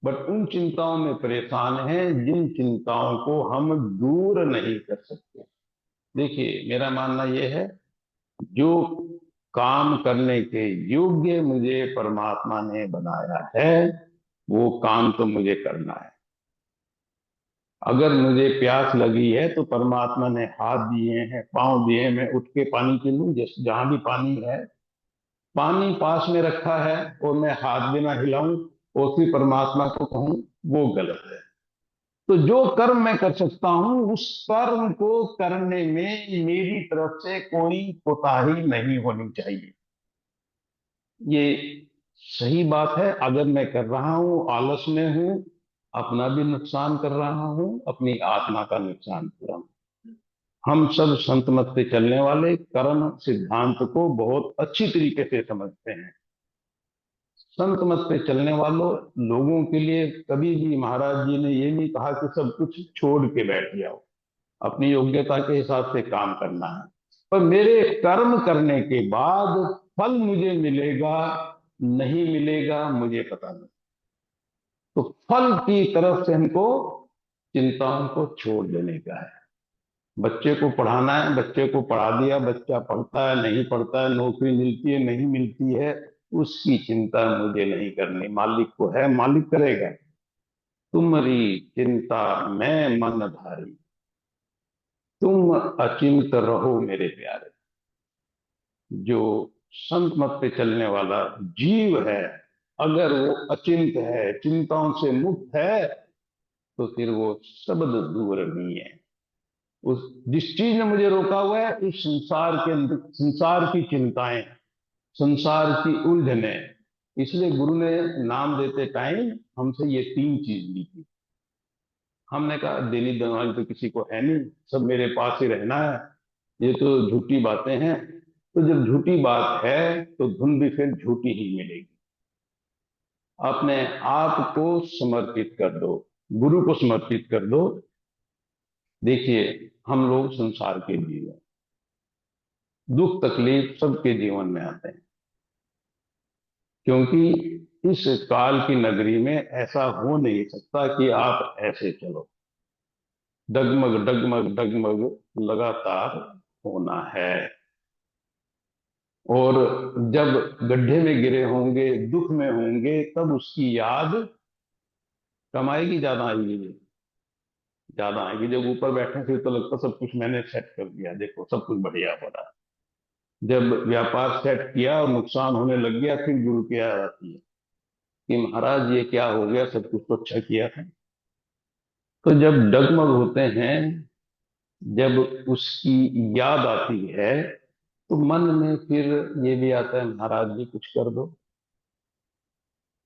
बट उन चिंताओं में परेशान हैं जिन चिंताओं को हम दूर नहीं कर सकते। देखिए मेरा मानना यह है, जो काम करने के योग्य मुझे परमात्मा ने बनाया है, वो काम तो मुझे करना है। अगर मुझे प्यास लगी है तो परमात्मा ने हाथ दिए हैं, पांव दिए हैं, मैं उठ के पानी पी लूं, जिस जहां भी पानी है, पानी पास में रखा है और मैं हाथ बिना हिलाऊं और फिर परमात्मा को कहूं, वो गलत है। तो जो कर्म मैं कर सकता हूं, उस कर्म को करने में मेरी तरफ से कोई कोताही नहीं होनी चाहिए। ये सही बात है। अगर मैं कर रहा हूं, आलस में हूं, अपना भी नुकसान कर रहा हूं, अपनी आत्मा का नुकसान कर रहा हूं। हम सब संत मत पे चलने वाले कर्म सिद्धांत को बहुत अच्छी तरीके से समझते हैं। संत मत पे चलने वालों लोगों के लिए कभी भी महाराज जी ने ये नहीं कहा कि सब कुछ छोड़ के बैठ जाओ, अपनी योग्यता के हिसाब से काम करना है, पर मेरे कर्म करने के बाद फल मुझे मिलेगा नहीं मिलेगा मुझे पता नहीं। तो फल की तरफ से हमको चिंताओं को छोड़ देने का है। बच्चे को पढ़ाना है, बच्चे को पढ़ा दिया, बच्चा पढ़ता है नहीं पढ़ता है, नौकरी मिलती है नहीं मिलती है, उसकी चिंता मुझे नहीं करनी, मालिक को है, मालिक करेगा। तुम्हारी चिंता मैं मन धारी, तुम अचिंत रहो मेरे प्यारे। जो संत मत पे चलने वाला जीव है, अगर वो अचिंत है, चिंताओं से मुक्त है, तो फिर वो शब्द दूर नहीं है। उस जिस चीज ने मुझे रोका हुआ है, इस संसार के अंदर संसार की चिंताएं, संसार की उलझने। इसलिए गुरु ने नाम देते टाइम हमसे ये तीन चीज ली थी। हमने कहा देनी दनवाली तो किसी को है नहीं, सब मेरे पास ही रहना है, ये तो झूठी बातें हैं। तो जब झूठी बात है तो धुन भी फिर झूठी ही मिलेगी। अपने आप को समर्पित कर दो, गुरु को समर्पित कर दो। देखिए, हम लोग संसार के जीव हैं, दुख तकलीफ सबके जीवन में आते हैं, क्योंकि इस काल की नगरी में ऐसा हो नहीं सकता कि आप ऐसे चलो। डगमग डगमग डगमग लगातार होना है। और जब गड्ढे में गिरे होंगे, दुख में होंगे, तब उसकी याद कम आएगी, ज्यादा आएगी? ज्यादा आएगी। जब ऊपर बैठे थे तो लगता सब कुछ मैंने सेट कर दिया, देखो सब कुछ बढ़िया हो रहा है। जब व्यापार सेट किया और नुकसान होने लग गया, फिर गुरु की याद आती है कि महाराज ये क्या हो गया, सब कुछ तो अच्छा किया था। तो जब डगमग होते हैं, जब उसकी याद आती है, तो मन में फिर ये भी आता है महाराज जी कुछ कर दो।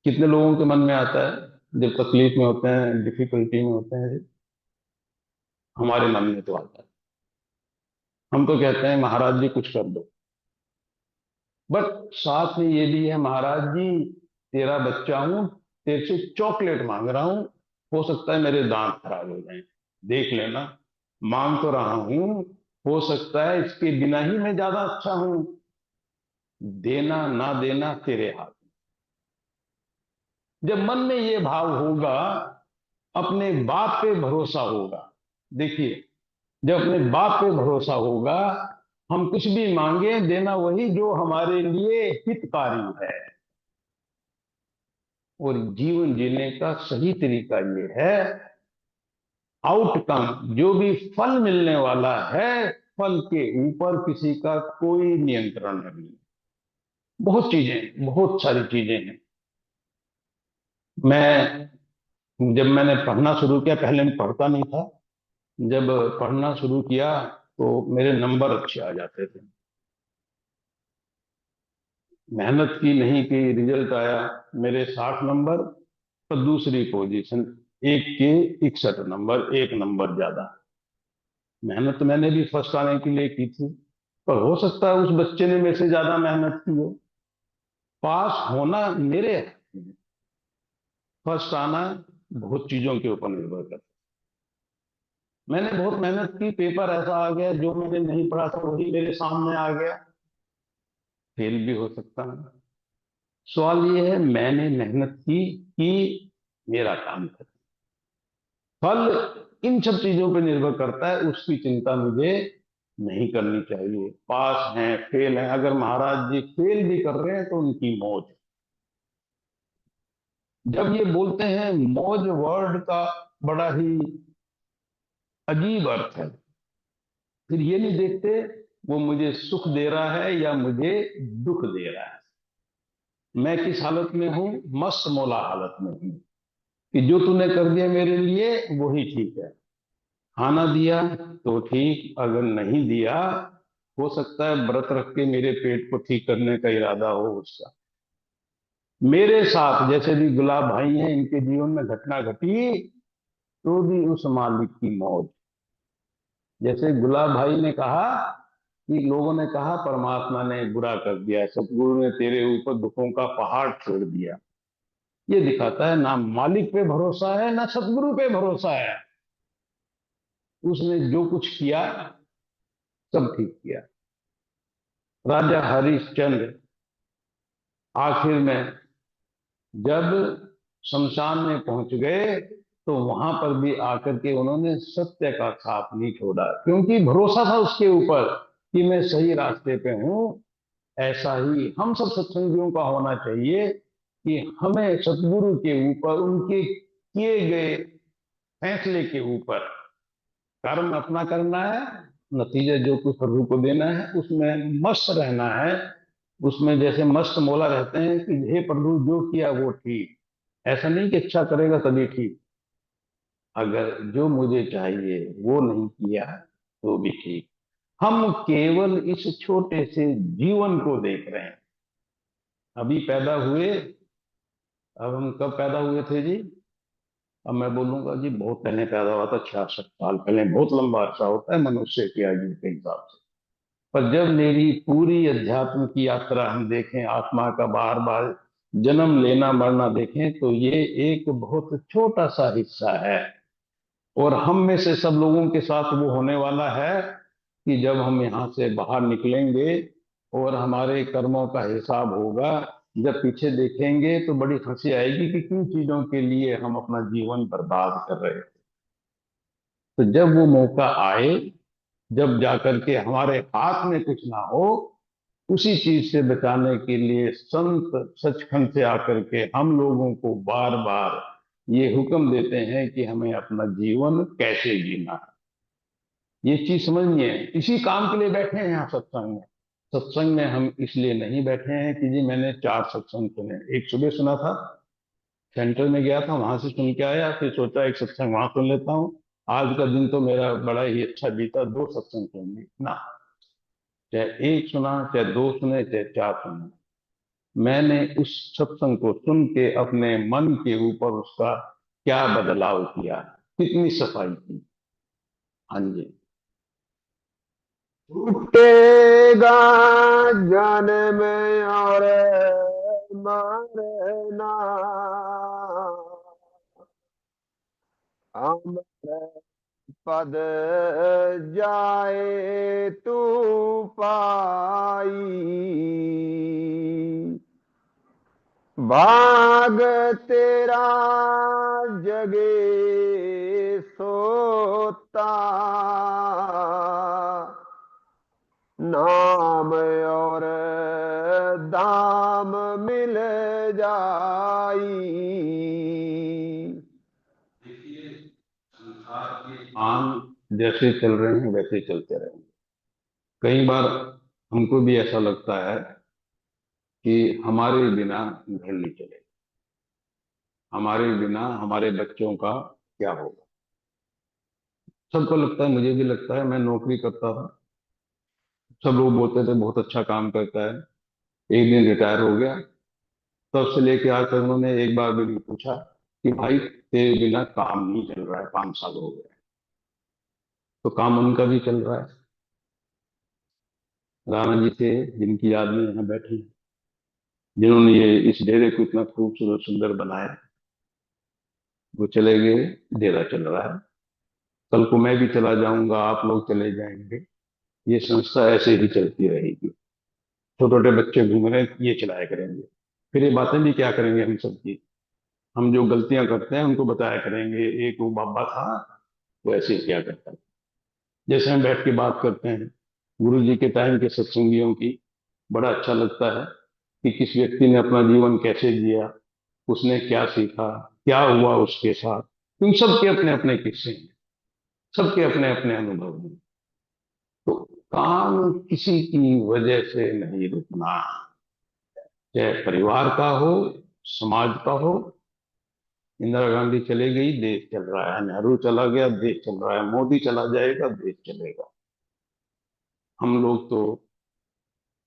कितने लोगों के मन में आता है जब तकलीफ में होते हैं, डिफिकल्टी में होते हैं? हमारे मन में तो आता है। हम तो कहते हैं महाराज जी कुछ कर दो, बट साथ में ये भी है महाराज जी तेरा बच्चा हूं, तेरे से चॉकलेट मांग रहा हूं, हो सकता है मेरे दांत खराब हो जाएं, देख लेना। मांग तो रहा हूं, हो सकता है इसके बिना ही मैं ज्यादा अच्छा हूं। देना ना देना तेरे हाथ। जब मन में ये भाव होगा, अपने बाप पे भरोसा होगा। देखिए, जब अपने बाप पे भरोसा होगा, हम कुछ भी मांगे, देना वही जो हमारे लिए हितकारी है। और जीवन जीने का सही तरीका ये है, आउटकम जो भी फल मिलने वाला है, फल के ऊपर किसी का कोई नियंत्रण नहीं। बहुत चीजें, बहुत सारी चीजें हैं। मैं जब मैंने पढ़ना शुरू किया, पहले मैं पढ़ता नहीं था, जब पढ़ना शुरू किया तो मेरे नंबर अच्छे आ जाते थे। मेहनत की नहीं की, रिजल्ट आया मेरे 60 नंबर, तो दूसरी पोजीशन, एक के 61 नंबर, एक नंबर ज्यादा। मेहनत मैंने भी फर्स्ट आने के लिए की थी, पर हो सकता है उस बच्चे ने मेरे से ज्यादा मेहनत की हो। पास होना मेरे हाथ में है, फर्स्ट आना बहुत चीजों के ऊपर निर्भर करता है। मैंने बहुत मेहनत की, पेपर ऐसा आ गया जो मैंने नहीं पढ़ा था वही मेरे सामने आ गया, फेल भी हो सकता है। सवाल ये है मैंने मेहनत की कि मेरा काम था। फल इन सब चीजों पर निर्भर करता है, उसकी चिंता मुझे नहीं करनी चाहिए। पास हैं फेल हैं, अगर महाराज जी फेल भी कर रहे हैं तो उनकी मौज। जब ये बोलते हैं मौज, वर्ड का बड़ा ही अजीब अर्थ है। फिर ये नहीं देखते वो मुझे सुख दे रहा है या मुझे दुख दे रहा है। मैं किस हालत में हूं? मस्त मौला हालत में हूं, कि जो तूने कर दिया मेरे लिए वही ठीक है। खाना दिया तो ठीक, अगर नहीं दिया, हो सकता है व्रत रख के मेरे पेट को ठीक करने का इरादा हो उसका। मेरे साथ जैसे भी गुलाब भाई हैं, इनके जीवन में घटना घटी तो भी उस मालिक की मौज। जैसे गुलाब भाई ने कहा कि लोगों ने कहा परमात्मा ने बुरा कर दिया, सतगुरु ने तेरे ऊपर दुखों का पहाड़ छोड़ दिया। ये दिखाता है ना मालिक पे भरोसा है ना सतगुरु पे भरोसा है। उसने जो कुछ किया सब ठीक किया। राजा हरिश्चंद्र आखिर में जब शमशान में पहुंच गए, तो वहां पर भी आकर के उन्होंने सत्य का साथ नहीं छोड़ा, क्योंकि भरोसा था उसके ऊपर कि मैं सही रास्ते पे हूं। ऐसा ही हम सब सत्संगियों का होना चाहिए कि हमें सतगुरु के ऊपर, उनके किए गए फैसले के ऊपर कर्म अपना करना है, नतीजा जो कुछ प्रभु को देना है उसमें मस्त रहना है। उसमें जैसे मस्त मौला रहते हैं कि हे प्रभु जो किया वो ठीक। ऐसा नहीं कि अच्छा करेगा तभी ठीक, अगर जो मुझे चाहिए वो नहीं किया तो भी ठीक। हम केवल इस छोटे से जीवन को देख रहे हैं। अभी पैदा हुए, अब हम कब पैदा हुए थे जी? अब मैं बोलूंगा जी बहुत पहले पैदा हुआ था, 66 साल पहले। बहुत लंबा अरसा होता है मनुष्य की आयु के हिसाब से। पर जब मेरी पूरी अध्यात्म की यात्रा हम देखें, आत्मा का बार बार जन्म लेना मरना देखें, तो ये एक बहुत छोटा सा हिस्सा है। और हम में से सब लोगों के साथ वो होने वाला है कि जब हम यहाँ से बाहर निकलेंगे और हमारे कर्मों का हिसाब होगा, जब पीछे देखेंगे तो बड़ी हंसी आएगी कि किन चीजों के लिए हम अपना जीवन बर्बाद कर रहे हैं। तो जब वो मौका आए, जब जाकर के हमारे हाथ में कुछ ना हो, उसी चीज से बचाने के लिए संत सचखंड से आकर के हम लोगों को बार बार ये हुक्म देते हैं कि हमें अपना जीवन कैसे जीना है। ये चीज समझनी है। इसी काम के लिए बैठे हैं यहाँ सत्संग में। सत्संग में हम इसलिए नहीं बैठे हैं कि जी मैंने 4 सत्संग सुने। एक सुबह सुना था, सेंटर में गया था, वहां से सुन के आया, फिर सोचा एक सत्संग वहां सुन लेता हूँ। आज का दिन तो मेरा बड़ा ही अच्छा बीता, 2 सत्संग सुन ली ना। चाहे एक सुना, चाहे दो सुने, चाहे 4 सुने, मैंने उस सत्संग को सुन के अपने मन के ऊपर उसका क्या बदलाव किया, कितनी सफाई की। हाँ जी। छूटेगा जन्म और मरना, अमर पद जाए तू पाई, भाग तेरा जगे सोता, नाम और दाम मिल जाई। देखिए, संसार के काम जैसे चल रहे हैं वैसे चलते रहेंगे। कई बार हमको भी ऐसा लगता है कि हमारे बिना घर नहीं चलेगा, हमारे बिना हमारे बच्चों का क्या होगा। सबको लगता है, मुझे भी लगता है। मैं नौकरी करता था, सब लोग बोलते थे बहुत अच्छा काम करता है। एक दिन रिटायर हो गया, तब से लेके आज तक उन्होंने एक बार भी नहीं पूछा कि भाई तेरे बिना काम नहीं चल रहा है, 5 साल हो गए। तो काम उनका भी चल रहा है। राणा जी थे, जिनकी याद में यहाँ बैठे हैं, जिन्होंने ये इस डेरे को इतना खूबसूरत सुंदर बनाया, वो चले गए। डेरा चल रहा है। कल को मैं भी चला जाऊंगा, आप लोग चले जाएंगे, ये संस्था ऐसे ही चलती रहेगी। छोटे छोटे बच्चे घूम रहे हैं, ये चलाया करेंगे। फिर ये बातें भी क्या करेंगे हम सबकी। हम जो गलतियां करते हैं उनको बताया करेंगे। एक वो बाबा था, वो ऐसे ही किया करता था। जैसे हम बैठ के बात करते हैं गुरु जी के टाइम के सत्संगियों की, बड़ा अच्छा लगता है कि किस व्यक्ति ने अपना जीवन कैसे जिया, उसने क्या सीखा, क्या हुआ उसके साथ। उन सबके अपने अपने किस्से हैं, सबके अपने अपने अनुभव हैं। तो काम किसी की वजह से नहीं रुकना, चाहे परिवार का हो, समाज का हो। इंदिरा गांधी चली गई, देश चल रहा है। नेहरू चला गया, देश चल रहा है। मोदी चला जाएगा, देश चलेगा। हम लोग तो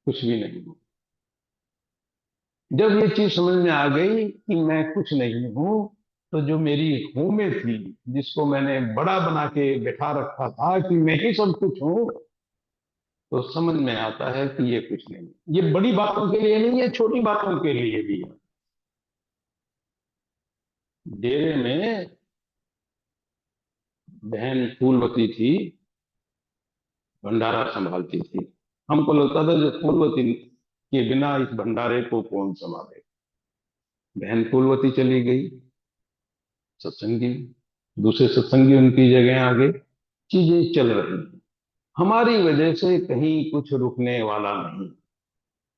कुछ भी नहीं। जब ये चीज समझ में आ गई कि मैं कुछ नहीं हूं, तो जो मेरी हूं में थी, जिसको मैंने बड़ा बना के बैठा रखा था कि मैं ही सब कुछ हूं, तो समझ में आता है कि ये कुछ नहीं। ये बड़ी बातों के लिए नहीं है, छोटी बातों के लिए भी है। डेरे में बहन फूलवती थी, भंडारा संभालती थी। हमको लगता था जो फूलवती के बिना इस भंडारे को कौन संभाले। बहन फूलवती चली गई, सत्संगी दूसरे सत्संगी उनकी जगह आ गए। चीजें चल रही हैं। हमारी वजह से कहीं कुछ रुकने वाला नहीं।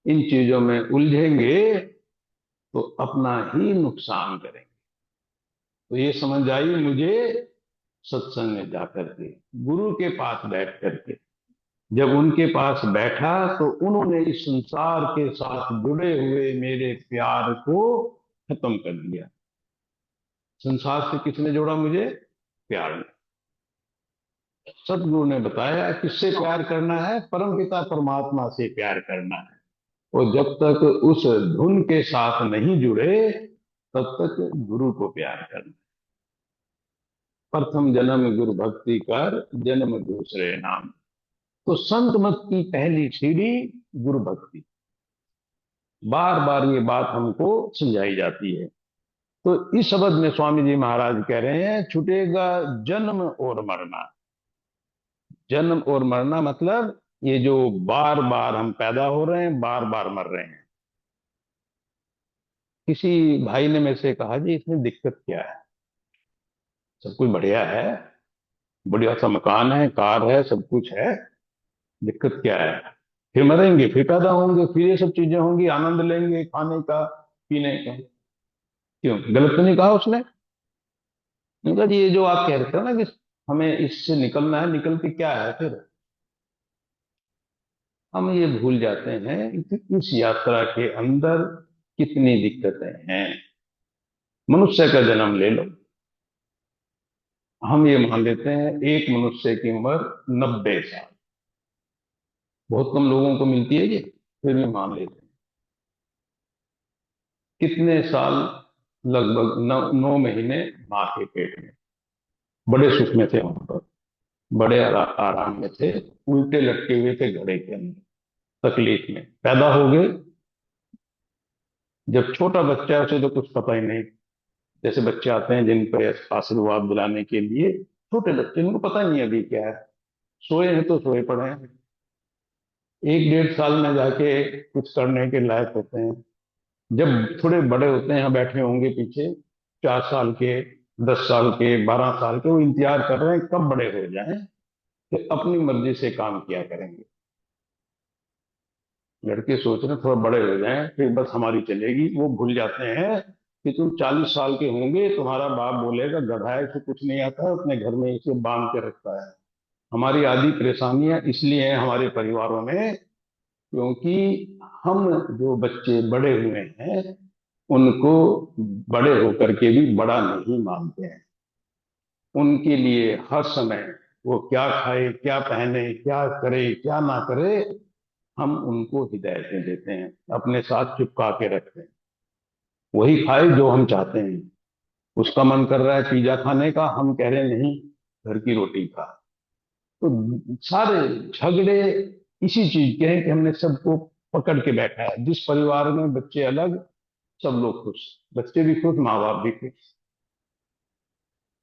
इन चीजों में उलझेंगे तो अपना ही नुकसान करेंगे। तो ये समझ आई मुझे सत्संग में जाकर के, गुरु के पास बैठ करके। जब उनके पास बैठा तो उन्होंने इस संसार के साथ जुड़े हुए मेरे प्यार को खत्म कर दिया। संसार से किसने जोड़ा मुझे? प्यार ने। सदगुरु ने बताया किससे प्यार करना है? परमपिता परमात्मा से प्यार करना है। और जब तक उस धुन के साथ नहीं जुड़े तब तक गुरु को प्यार करना। प्रथम जन्म गुरु भक्ति कर, जन्म दूसरे नाम। तो संत मत की पहली सीढ़ी गुरु भक्ति। बार बार ये बात हमको समझाई जाती है। तो इस शब्द में स्वामी जी महाराज कह रहे हैं छूटेगा जन्म और मरना। जन्म और मरना मतलब ये जो बार बार हम पैदा हो रहे हैं, बार बार मर रहे हैं। किसी भाई ने मेरे से कहा जी इसमें दिक्कत क्या है? सब कुछ बढ़िया है, बढ़िया सा मकान है, कार है, सब कुछ है, दिक्कत क्या है? फिर मरेंगे, फिर पैदा होंगे, फिर ये सब चीजें होंगी, आनंद लेंगे खाने का, पीने का। क्यों, गलत तो नहीं कहा उसने? मैंने कहा जी ये जो आप कह रहे थे ना कि हमें इससे निकलना है, निकल के क्या है फिर? हम ये भूल जाते हैं कि इस यात्रा के अंदर कितनी दिक्कतें हैं। मनुष्य का जन्म ले लो, हम ये मान लेते हैं एक मनुष्य की उम्र 90 साल। बहुत कम लोगों को मिलती है ये, फिर भी मान लेते हैं। कितने साल? लगभग 9 महीने माँ के पेट में। बड़े सुख में थे वहां पर, बड़े आराम में थे, उल्टे लटके हुए थे घड़े के अंदर, तकलीफ में पैदा हो गए। जब छोटा बच्चा है उसे तो कुछ पता ही नहीं। जैसे बच्चे आते हैं जिन पर आशीर्वाद दिलाने के लिए, छोटे बच्चे, उनको पता नहीं अभी क्या है, सोए हैं तो सोए पड़े हैं। 1 1.5 साल में जाके कुछ करने के लायक होते हैं। जब थोड़े बड़े होते हैं, यहाँ बैठे होंगे पीछे, 4 साल के, 10 साल के, 12 साल के, वो इंतजार कर रहे हैं कब बड़े हो जाएं कि अपनी मर्जी से काम किया करेंगे। लड़के सोच रहे हैं थोड़ा बड़े हो जाएं फिर बस हमारी चलेगी। वो भूल जाते हैं कि तुम 40 साल के होंगे, तुम्हारा बाप बोलेगा गधा है, इसे कुछ नहीं आता है, अपने घर में इसे बांध के रखता है। हमारी आधी परेशानियां इसलिए हैं हमारे परिवारों में, क्योंकि हम जो बच्चे बड़े हुए हैं उनको बड़े होकर के भी बड़ा नहीं मानते हैं। उनके लिए हर समय वो क्या खाए, क्या पहने, क्या करे, क्या ना करे, हम उनको हिदायतें देते हैं, अपने साथ चिपका के रखते हैं। वही खाए जो हम चाहते हैं। उसका मन कर रहा है पिज्जा खाने का, हम कह रहे हैं नहीं, घर की रोटी खा। तो सारे झगड़े इसी चीज के हैं कि हमने सबको पकड़ के बैठा है। जिस परिवार में बच्चे अलग, सब लोग खुश, बच्चे भी खुश, माँ बाप भी खुश।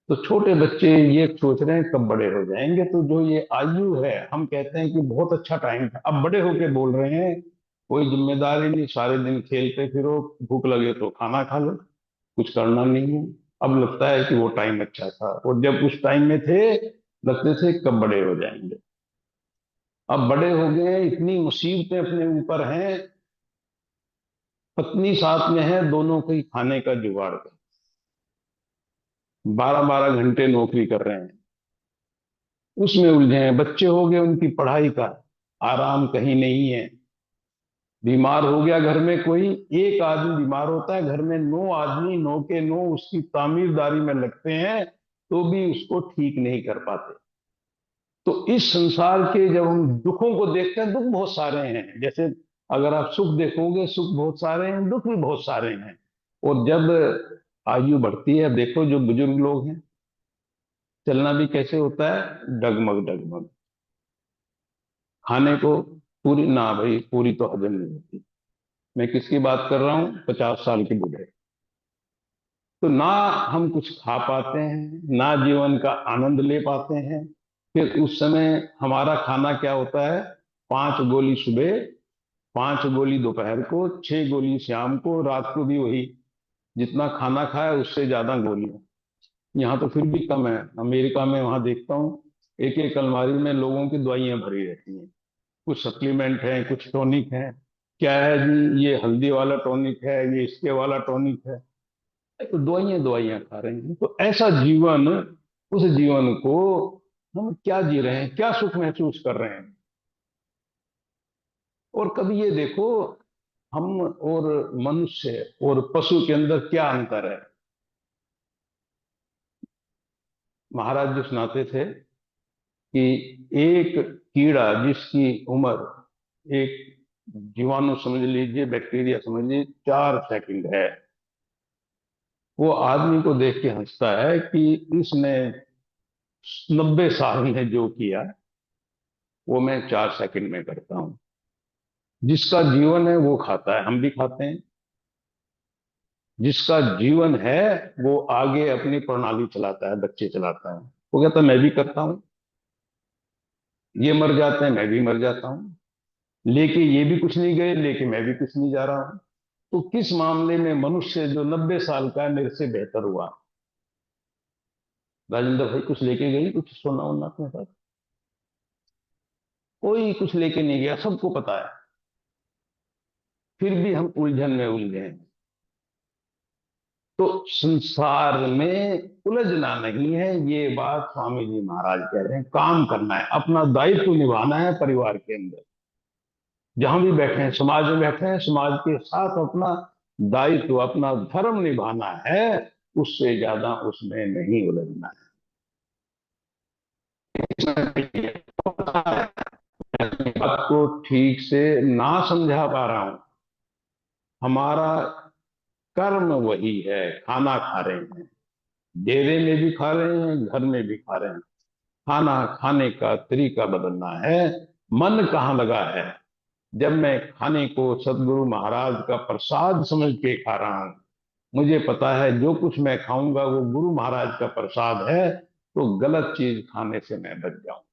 तो छोटे बच्चे ये सोच रहे हैं कब बड़े हो जाएंगे। तो जो ये आयु है, हम कहते हैं कि बहुत अच्छा टाइम था, अब बड़े होके बोल रहे हैं कोई जिम्मेदारी नहीं, सारे दिन खेलते फिरो, भूख लगे तो खाना खा लो, कुछ करना नहीं है। अब लगता है कि वो टाइम अच्छा था, और जब उस टाइम में थे लगते थे कब बड़े हो जाएंगे। अब बड़े हो गए हैं, इतनी मुसीबतें अपने ऊपर हैं, पत्नी साथ में है, दोनों को ही खाने का जुगाड़ कर, 12 12 घंटे नौकरी कर रहे हैं, उसमें उलझे हैं। बच्चे हो गए, उनकी पढ़ाई का आराम कहीं नहीं है। बीमार हो गया घर में कोई, एक आदमी बीमार होता है, घर में 9 आदमी, 9 के 9 उसकी तामीरदारी में लगते हैं, तो भी उसको ठीक नहीं कर पाते। तो इस संसार के जब हम दुखों को देखते हैं, दुख बहुत सारे हैं। जैसे अगर आप सुख देखोगे, सुख बहुत सारे हैं, दुख भी बहुत सारे हैं। और जब आयु बढ़ती है, देखो जो बुजुर्ग लोग हैं, चलना भी कैसे होता है, डगमग डगमग। खाने को पूरी ना भाई, पूरी तो हजम नहीं होती। मैं किसकी बात कर रहा हूँ? 50 साल के बूढ़े। तो ना हम कुछ खा पाते हैं, ना जीवन का आनंद ले पाते हैं। फिर उस समय हमारा खाना क्या होता है? 5 गोली सुबह, 5 गोली दोपहर को, 6 गोली शाम को, रात को भी वही। जितना खाना खाया उससे ज्यादा गोलियां। यहाँ तो फिर भी कम है, अमेरिका में वहां देखता हूँ एक एक अलमारी में लोगों की दवाइयां भरी रहती हैं। कुछ सप्लीमेंट है, कुछ टॉनिक है। क्या है जी, ये हल्दी वाला टॉनिक है, ये इसके वाला टॉनिक है। तो दवाइयां दवाइयां खा रहे हैं। तो ऐसा जीवन, उस जीवन को हम क्या जी रहे हैं, क्या सुख महसूस कर रहे हैं? और कभी ये देखो, हम और मनुष्य और पशु के अंदर क्या अंतर है। महाराज जो सुनाते थे कि एक कीड़ा जिसकी उम्र, एक जीवाणु समझ लीजिए, बैक्टीरिया समझ लीजिए, 4 सेकंड है, वो आदमी को देख के हंसता है कि इसने 90 साल में जो किया वो मैं 4 सेकंड में करता हूं। जिसका जीवन है वो खाता है, हम भी खाते हैं। जिसका जीवन है वो आगे अपनी प्रणाली चलाता है, बच्चे चलाता है। वो कहता है मैं भी करता हूं, ये मर जाते हैं मैं भी मर जाता हूं, लेके ये भी कुछ नहीं गए, लेके मैं भी कुछ नहीं जा रहा हूं। तो किस मामले में मनुष्य जो 90 साल का है मेरे से बेहतर हुआ? राजेंद्र भाई कुछ लेके गई, कुछ सोना वोना अपने साथ? कोई कुछ लेके नहीं गया, सबको पता है। फिर भी हम उलझन में उलझे हैं। तो संसार में उलझना नहीं है, ये बात स्वामी जी महाराज कह रहे हैं। काम करना है, अपना दायित्व निभाना है परिवार के अंदर। जहां भी बैठे हैं, समाज में बैठे हैं, समाज के साथ अपना दायित्व, अपना धर्म निभाना है। उससे ज्यादा उसमें नहीं उलझना है। बात को ठीक से ना समझा पा रहा हूं। हमारा कर्म वही है, खाना खा रहे हैं, डेरे में भी खा रहे हैं, घर में भी खा रहे हैं। खाना खाने का तरीका बदलना है। मन कहाँ लगा है? जब मैं खाने को सदगुरु महाराज का प्रसाद समझ के खा रहा हूं, मुझे पता है जो कुछ मैं खाऊंगा वो गुरु महाराज का प्रसाद है, तो गलत चीज खाने से मैं बच जाऊंगा,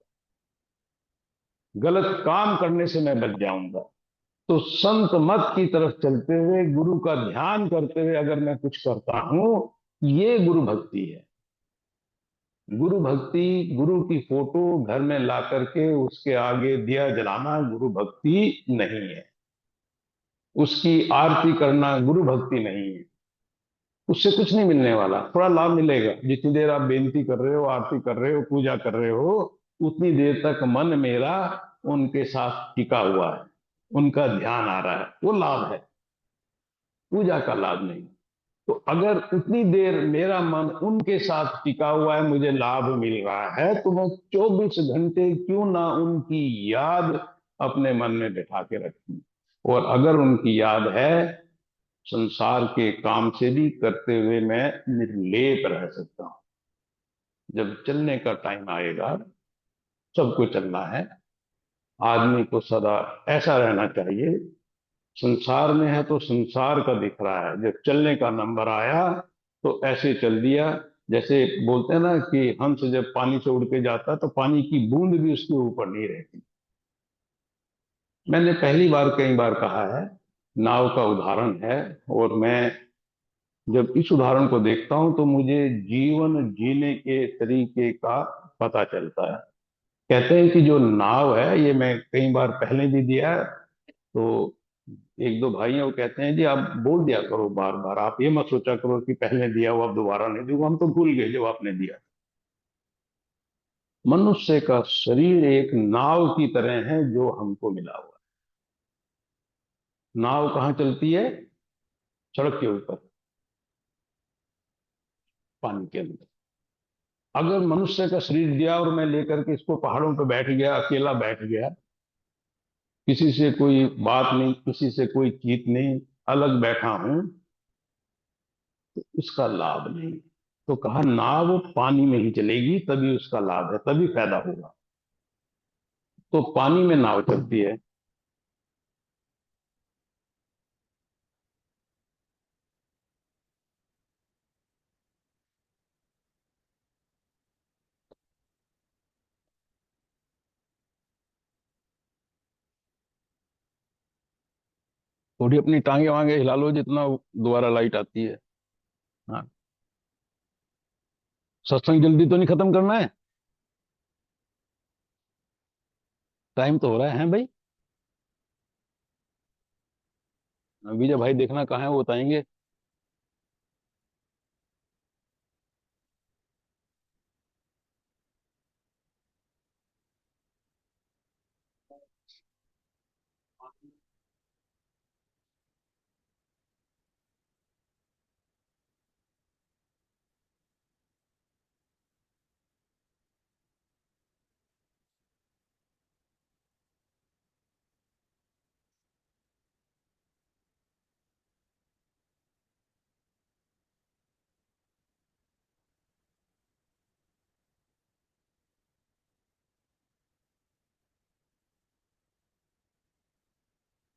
गलत काम करने से मैं बच जाऊंगा। तो संत मत की तरफ चलते हुए, गुरु का ध्यान करते हुए अगर मैं कुछ करता हूं, ये गुरु भक्ति है। गुरु भक्ति, गुरु की फोटो घर में ला करके उसके आगे दिया जलाना गुरु भक्ति नहीं है। उसकी आरती करना गुरु भक्ति नहीं है। उससे कुछ नहीं मिलने वाला, थोड़ा लाभ मिलेगा। जितनी देर आप बेनती कर रहे हो, आरती कर रहे हो, पूजा कर रहे हो, उतनी देर तक मन मेरा उनके साथ टिका हुआ है, उनका ध्यान आ रहा है, वो लाभ है, पूजा का लाभ नहीं। तो अगर उतनी देर मेरा मन उनके साथ टिका हुआ है, मुझे लाभ मिल रहा है, तो मैं 24 घंटे क्यों ना उनकी याद अपने मन में बैठा के रखूं। और अगर उनकी याद है, संसार के काम से भी करते हुए मैं निर्लेप रह सकता हूं। जब चलने का टाइम आएगा, सबको चलना है, आदमी को सदा ऐसा रहना चाहिए। संसार में है तो संसार का दिख रहा है, जब चलने का नंबर आया तो ऐसे चल दिया। जैसे बोलते हैं ना कि हंस जब पानी से उड़ के जाता है तो पानी की बूंद भी उसके ऊपर नहीं रहती। मैंने पहली बार कई बार कहा है, नाव का उदाहरण है। और मैं जब इस उदाहरण को देखता हूं तो मुझे जीवन जीने के तरीके का पता चलता है। कहते हैं कि जो नाव है, ये मैं कई बार पहले भी दिया है, तो एक दो भाई हैं वो कहते हैं जी आप बोल दिया करो बार बार, आप ये मत सोचा करो कि पहले दिया हुआ अब दोबारा नहीं दूंगा, हम तो भूल गए जो आपने दिया। मनुष्य का शरीर एक नाव की तरह है जो हमको मिला हुआ है। नाव कहाँ चलती है? सड़क के ऊपर, पानी के अंदर। अगर मनुष्य का शरीर दिया और मैं लेकर के इसको पहाड़ों पर बैठ गया, अकेला बैठ गया, किसी से कोई बात नहीं, किसी से कोई चीत नहीं, अलग बैठा हूं, तो उसका लाभ नहीं। तो कहा नाव पानी में ही चलेगी तभी उसका लाभ है, तभी फायदा होगा। तो पानी में नाव चलती है। थोड़ी अपनी टांगे वांगे हिला लो जितना दोबारा लाइट आती है। हाँ, सत्संग जल्दी तो नहीं खत्म करना है? टाइम तो हो रहा है भाई। विजय भाई देखना कहाँ है, वो बताएंगे।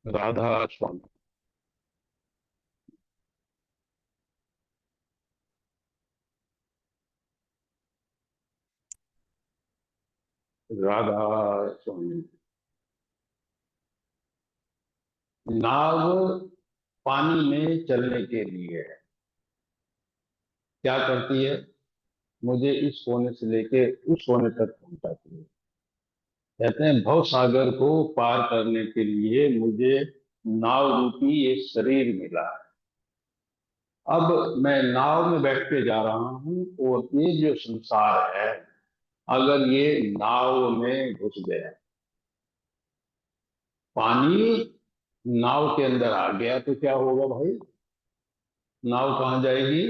राधा स्वामी। राधा स्वामी। नाव पानी में चलने के लिए क्या करती है? मुझे इस कोने से लेके उस कोने तक पहुंचाती है। कहते हैं भव सागर को पार करने के लिए मुझे नाव रूपी ये शरीर मिला है। अब मैं नाव में बैठ के जा रहा हूं और ये जो संसार है, अगर ये नाव में घुस गया, पानी नाव के अंदर आ गया, तो क्या होगा भाई? नाव कहाँ जाएगी?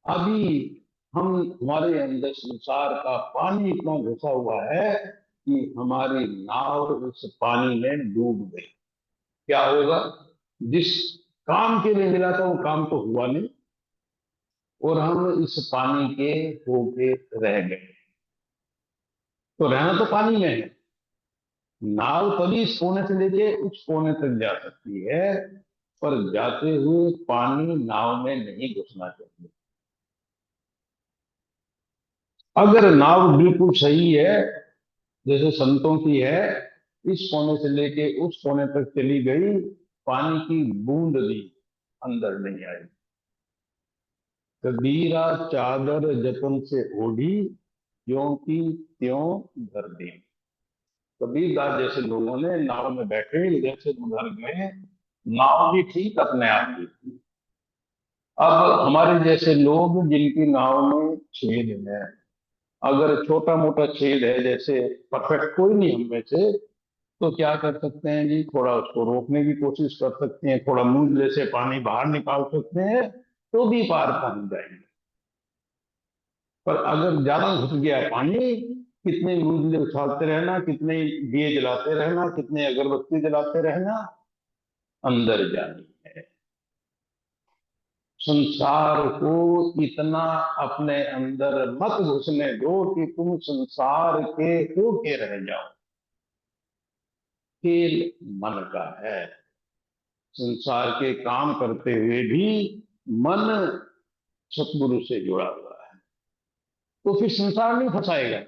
अभी हम हमारे अंदर संसार का पानी इतना घुसा हुआ है कि हमारी नाव उस पानी में डूब गई। क्या होगा? जिस काम के लिए मिला था वो काम तो हुआ नहीं, और हम इस पानी के होके रह गए। तो रहना तो पानी में है। नाव तभी इस कोने से लेके उस कोने तक जा सकती है, पर जाते हुए पानी नाव में नहीं घुसना चाहिए। अगर नाव बिल्कुल सही है, जैसे संतों की है, इस कोने से लेके उस कोने तक चली गई, पानी की बूंद भी अंदर नहीं आई। कबीरा चादर जतन से ओढ़ी, ज्यों की त्यों धर दी। कबीरदास जैसे लोगों ने नाव में बैठे, जैसे उधर गए, नाव भी ठीक अपने आप की थी। अब हमारे जैसे लोग जिनकी नाव में छेद है, अगर छोटा मोटा छेद है, जैसे परफेक्ट कोई नहीं हम में से, तो क्या कर सकते हैं जी? थोड़ा उसको रोकने की कोशिश कर सकते हैं, थोड़ा मूंगले से पानी बाहर निकाल सकते हैं, तो भी पार पहुंच जाएंगे। पर अगर ज्यादा घुस गया पानी, कितने मूंगले उछालते रहना, कितने दिए जलाते रहना, कितने अगरबत्ती जलाते रहना, अंदर जानी है। संसार को इतना अपने अंदर मत घुसने दो कि तुम संसार के होके रह जाओ। खेल मन का है। संसार के काम करते हुए भी मन सतगुरु से जुड़ा हुआ है, तो फिर संसार नहीं फंसाएगा।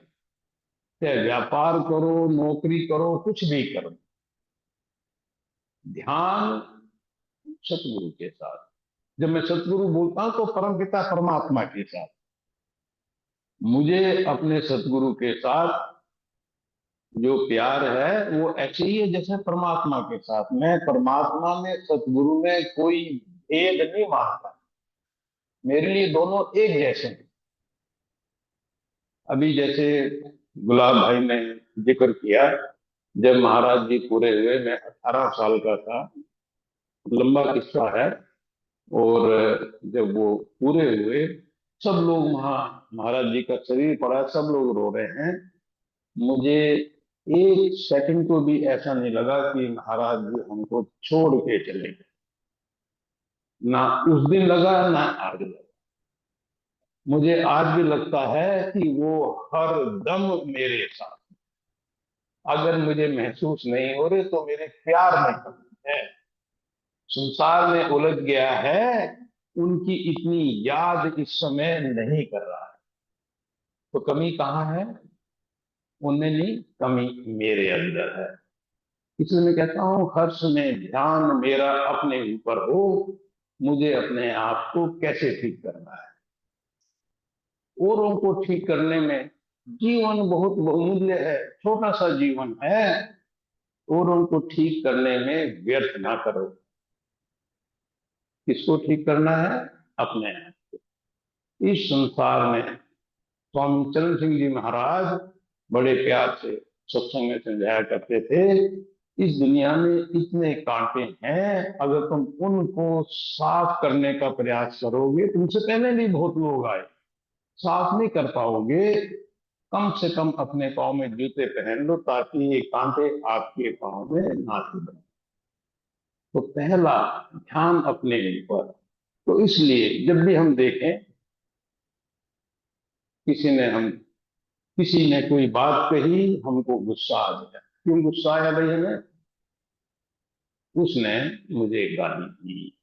चाहे व्यापार करो, नौकरी करो, कुछ भी करो, ध्यान सतगुरु के साथ। जब मैं सतगुरु बोलता हूं तो परमपिता परमात्मा के साथ। मुझे अपने सतगुरु के साथ जो प्यार है वो ऐसे ही है जैसे परमात्मा के साथ। मैं परमात्मा में, सतगुरु में कोई भेद नहीं मानता। मेरे लिए दोनों एक जैसे हैं। अभी जैसे गुलाब भाई ने जिक्र किया, जब महाराज जी पूरे हुए, मैं 18 साल का था। लंबा किस्सा है। और जब वो पूरे हुए, सब लोग वहां, महाराज जी का शरीर पड़ा है, सब लोग रो रहे हैं। मुझे एक सेकंड को भी ऐसा नहीं लगा कि महाराज जी हमको छोड़ के चले गए। ना उस दिन लगा, ना आज लगा। मुझे आज भी लगता है कि वो हर दम मेरे साथ। अगर मुझे महसूस नहीं हो रहे तो मेरे प्यार में कमी है। संसार में उलझ गया है, उनकी इतनी याद इस समय नहीं कर रहा है। तो कमी कहाँ है? उनमें नहीं, कमी मेरे अंदर है। इसलिए मैं कहता हूं, हर समय ध्यान मेरा अपने ऊपर हो, मुझे अपने आप को कैसे ठीक करना है। औरों को ठीक करने में जीवन बहुत बहुमूल्य है, छोटा सा जीवन है। औरों को ठीक करने में व्यर्थ ना करो। किसको ठीक करना है? अपने आप। इस संसार में स्वामी चरण सिंह जी महाराज बड़े प्यार से सत्संग में समझाया करते थे, इस दुनिया में इतने कांटे हैं, अगर तुम उनको साफ करने का प्रयास करोगे, तुमसे पहले भी बहुत लोग आए, साफ नहीं कर पाओगे। कम से कम अपने पाँव में जूते पहन लो, ताकि ये कांटे आपके पाँव में ना चुभें। तो पहला ध्यान अपने ऊपर। तो इसलिए जब भी हम देखें, किसी ने कोई बात कही, हमको गुस्सा आ गया, क्यों गुस्सा आया भाई हमें? उसने मुझे गाली दी।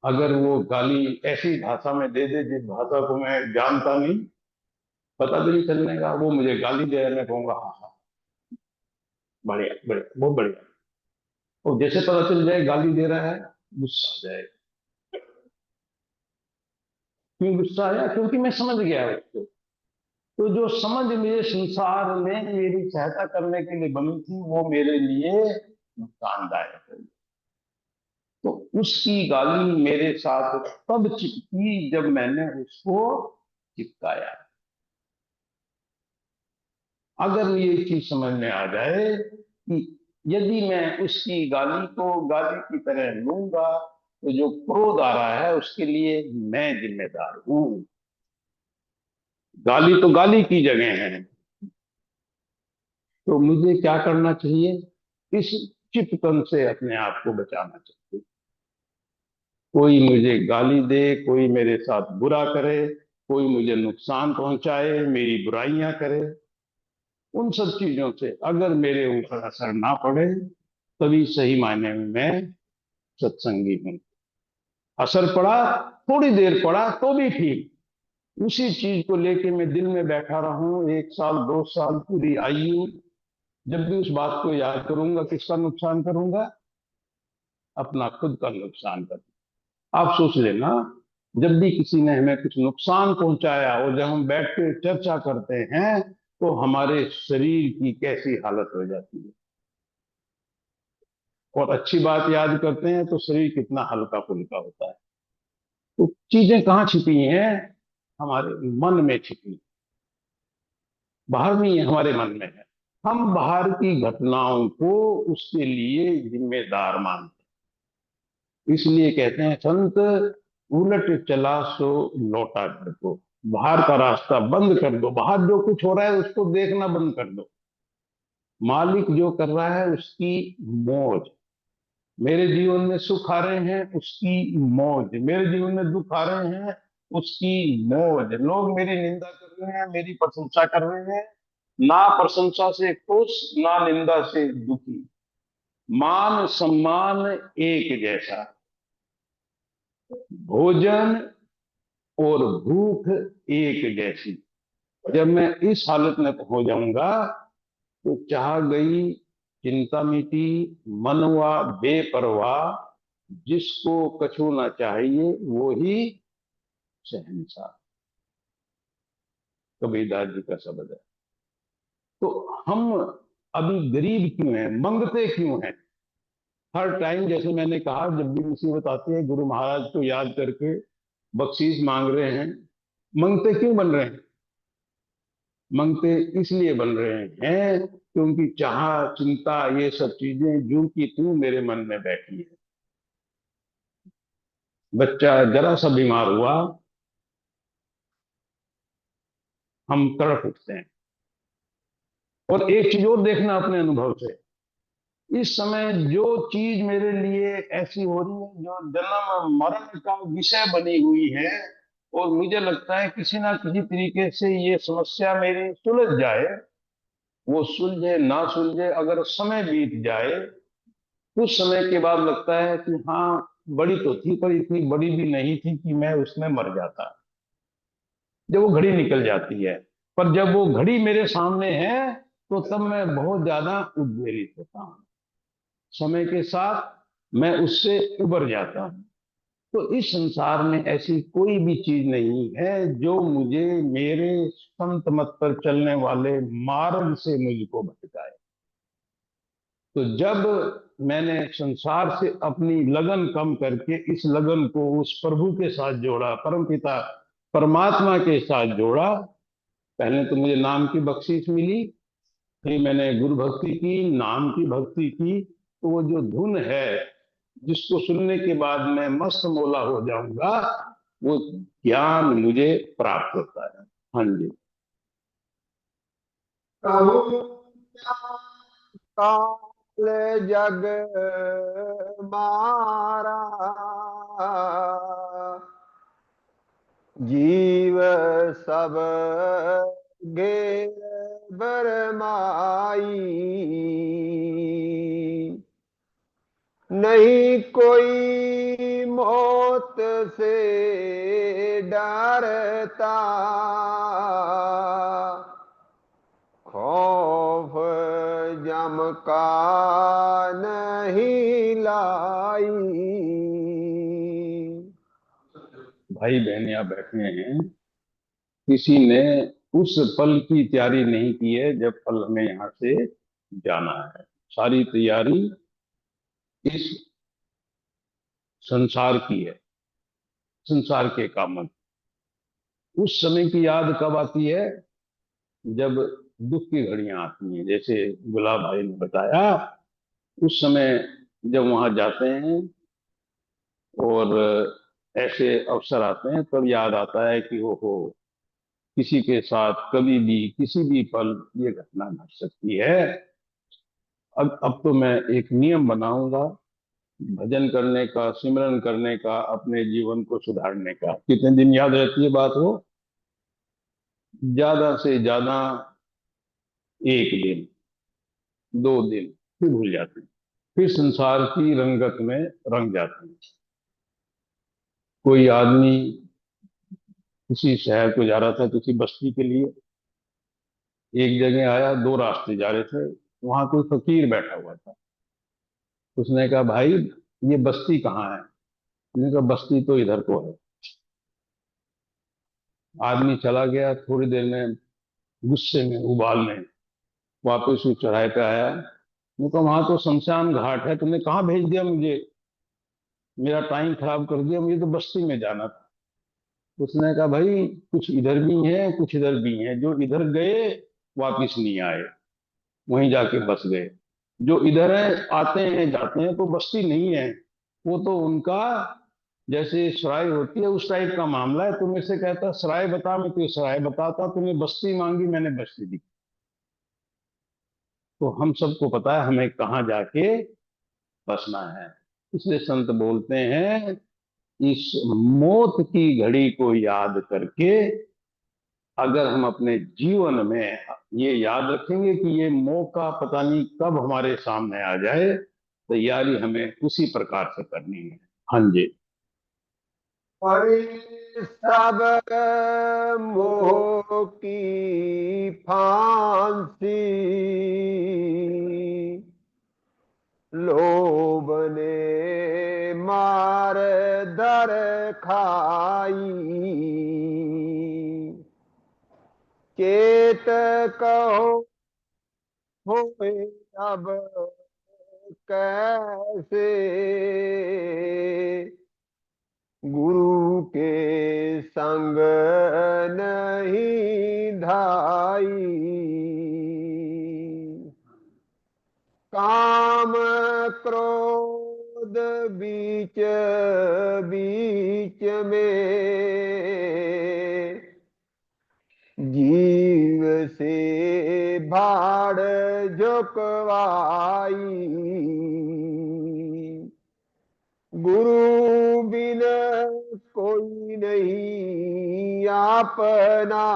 अगर वो गाली ऐसी भाषा में दे दे जिस भाषा को मैं जानता नहीं, पता भी नहीं चलने का, वो मुझे गाली दे, मैं कहूंगा हाँ हाँ, बढ़िया बढ़िया, बहुत बढ़िया। और जैसे पता चल जाए गाली दे रहा है, गुस्सा आ जाए। क्यों गुस्सा आया? क्योंकि मैं समझ गया उसको। तो जो समझ मुझे संसार में मेरी सहायता करने के लिए बनी थी, वो मेरे लिए नुकसानदायक है। तो उसकी गाली मेरे साथ तब चिपकी जब मैंने उसको चिपकाया। अगर ये चीज समझ में आ जाए कि यदि मैं उसकी गाली को गाली की तरह लूंगा, तो जो क्रोध आ रहा है उसके लिए मैं जिम्मेदार हूं। गाली तो गाली की जगह है। तो मुझे क्या करना चाहिए? इस चिपकन से अपने आप को बचाना चाहिए। कोई मुझे गाली दे, कोई मेरे साथ बुरा करे, कोई मुझे नुकसान पहुंचाए, मेरी बुराइयां करे, उन सब चीजों से अगर मेरे ऊपर असर ना पड़े, तभी सही मायने में मैं सत्संगी हूं। असर पड़ा, थोड़ी देर पड़ा तो भी ठीक। उसी चीज को लेके मैं दिल में बैठा रहूं 1 साल 2 साल, पूरी आयु, जब भी उस बात को याद करूंगा, किसका नुकसान करूंगा? अपना खुद का नुकसान कर। आप सोच लेना, जब भी किसी ने हमें कुछ नुकसान पहुंचाया और जब हम बैठ के चर्चा करते हैं, तो हमारे शरीर की कैसी हालत हो जाती है। और अच्छी बात याद करते हैं तो शरीर कितना हल्का फुल्का होता है। तो चीजें कहाँ छिपी हैं? हमारे मन में छिपी, बाहर नहीं है, हमारे मन में है। हम बाहर की घटनाओं को उसके लिए जिम्मेदार मानते हैं। इसलिए कहते हैं संत, उलट चला सो लौटा घर को। बाहर का रास्ता बंद कर दो, बाहर जो कुछ हो रहा है उसको देखना बंद कर दो। मालिक जो कर रहा है उसकी मौज। मेरे जीवन में सुख आ रहे हैं, उसकी मौज। मेरे जीवन में दुख आ रहे हैं, उसकी मौज। लोग मेरी निंदा कर रहे हैं, मेरी प्रशंसा कर रहे हैं, ना प्रशंसा से खुश, ना निंदा से दुखी। मान सम्मान एक जैसा, भोजन और भूख एक जैसी। जब मैं इस हालत में हो जाऊंगा, तो चाह गई, चिंता मिटी, मन हुआ बेपरवाह, जिसको कछु ना चाहिए वो ही शहंशाह। कबीरदास जी का शब्द है। तो हम अभी गरीब क्यों हैं, मंगते क्यों हैं? हर टाइम, जैसे मैंने कहा, जब भी मुसीबत आती है गुरु महाराज को याद करके बख्शीश मांग रहे हैं। मंगते क्यों बन रहे हैं? मंगते इसलिए बन रहे हैं क्योंकि चाह, चिंता, ये सब चीजें जू की तू मेरे मन में बैठी है। बच्चा जरा सा बीमार हुआ, हम तड़प उठते हैं। और एक चीज और देखना अपने अनुभव से, इस समय जो चीज मेरे लिए ऐसी हो रही है, जो जन्म मरण का विषय बनी हुई है, और मुझे लगता है किसी ना किसी तरीके से ये समस्या मेरी सुलझ जाए, वो सुलझे ना सुलझे, अगर समय बीत जाए, कुछ समय के बाद लगता है कि हाँ, बड़ी तो थी पर इतनी बड़ी भी नहीं थी कि मैं उसमें मर जाता। जब वो घड़ी निकल जाती है, पर जब वो घड़ी मेरे सामने है, तो तब मैं बहुत ज्यादा उद्वेलित होता हूँ। समय के साथ मैं उससे उबर जाता हूँ। तो इस संसार में ऐसी कोई भी चीज नहीं है जो मुझे मेरे संत मत पर चलने वाले मार्ग से मुझको भटकाए। तो जब मैंने संसार से अपनी लगन कम करके इस लगन को उस प्रभु के साथ जोड़ा, परमपिता परमात्मा के साथ जोड़ा, पहले तो मुझे नाम की बख्शीश मिली, फिर मैंने गुरु भक्ति की, नाम की भक्ति की, तो वो जो धुन है जिसको सुनने के बाद मैं मस्त मौला हो जाऊंगा, वो ज्ञान मुझे प्राप्त होता है। हाँ जी। कहूँ काल जग मारा, जीव सब गे बरमाई, नहीं कोई मौत से डरता, खौफ जम का नहीं लाई। भाई बहन यहाँ बैठे हैं, किसी ने उस पल की तैयारी नहीं की है जब पल हमें यहाँ से जाना है। सारी तैयारी इस संसार की है, संसार के कामों की। उस समय की याद कब आती है? जब दुख की घड़ियां आती हैं, जैसे गुलाब भाई ने बताया। उस समय जब वहां जाते हैं और ऐसे अवसर आते हैं, तब याद आता है कि हो किसी के साथ कभी भी किसी भी पल ये घटना घट सकती है। अब तो मैं एक नियम बनाऊंगा, भजन करने का, सिमरन करने का, अपने जीवन को सुधारने का। कितने दिन याद रहती है बात हो? ज्यादा से ज्यादा एक दिन, 2 दिन, फिर भूल जाते हैं। फिर संसार की रंगत में रंग जाते हैं। कोई आदमी किसी शहर को जा रहा था, किसी बस्ती के लिए। एक जगह आया, दो रास्ते जा रहे थे, वहां कोई फकीर बैठा हुआ था। उसने कहा, भाई ये बस्ती कहाँ है? उसने कहा, बस्ती तो इधर को है। आदमी चला गया, थोड़ी देर में गुस्से में, उबाल में वापस उस चौराहे पे आया। मैं कहा, वहां तो शमशान घाट है, तुमने कहाँ भेज दिया मुझे? मेरा टाइम खराब कर दिया, मुझे तो बस्ती में जाना था। उसने कहा, भाई कुछ इधर भी है, कुछ इधर भी है। जो इधर गए वापिस नहीं आए, वहीं जाके बस गए। जो इधर है, आते हैं जाते हैं, तो बस्ती नहीं है। वो तो उनका जैसे सराय होती है उस टाइप का मामला है। तुम मेरे से कहता सराय बता, मैं तुझे सराय बताता, तुमने बस्ती मांगी, मैंने बस्ती दी। तो हम सबको पता है हमें कहाँ जाके बसना है। इसलिए संत बोलते हैं, इस मौत की घड़ी को याद करके अगर हम अपने जीवन में ये याद रखेंगे कि ये मौका पता नहीं कब हमारे सामने आ जाए, तैयारी हमें उसी प्रकार से करनी है। हाँ जी। और सब मोह की फांसी, लोभ ने मार दर खाई, चेत कहो होए अब कैसे, गुरु के संग नहीं धाई, काम क्रोध बीच बीच में, जीव से भाड़ झुकवाई, गुरु बिन कोई नहीं अपना,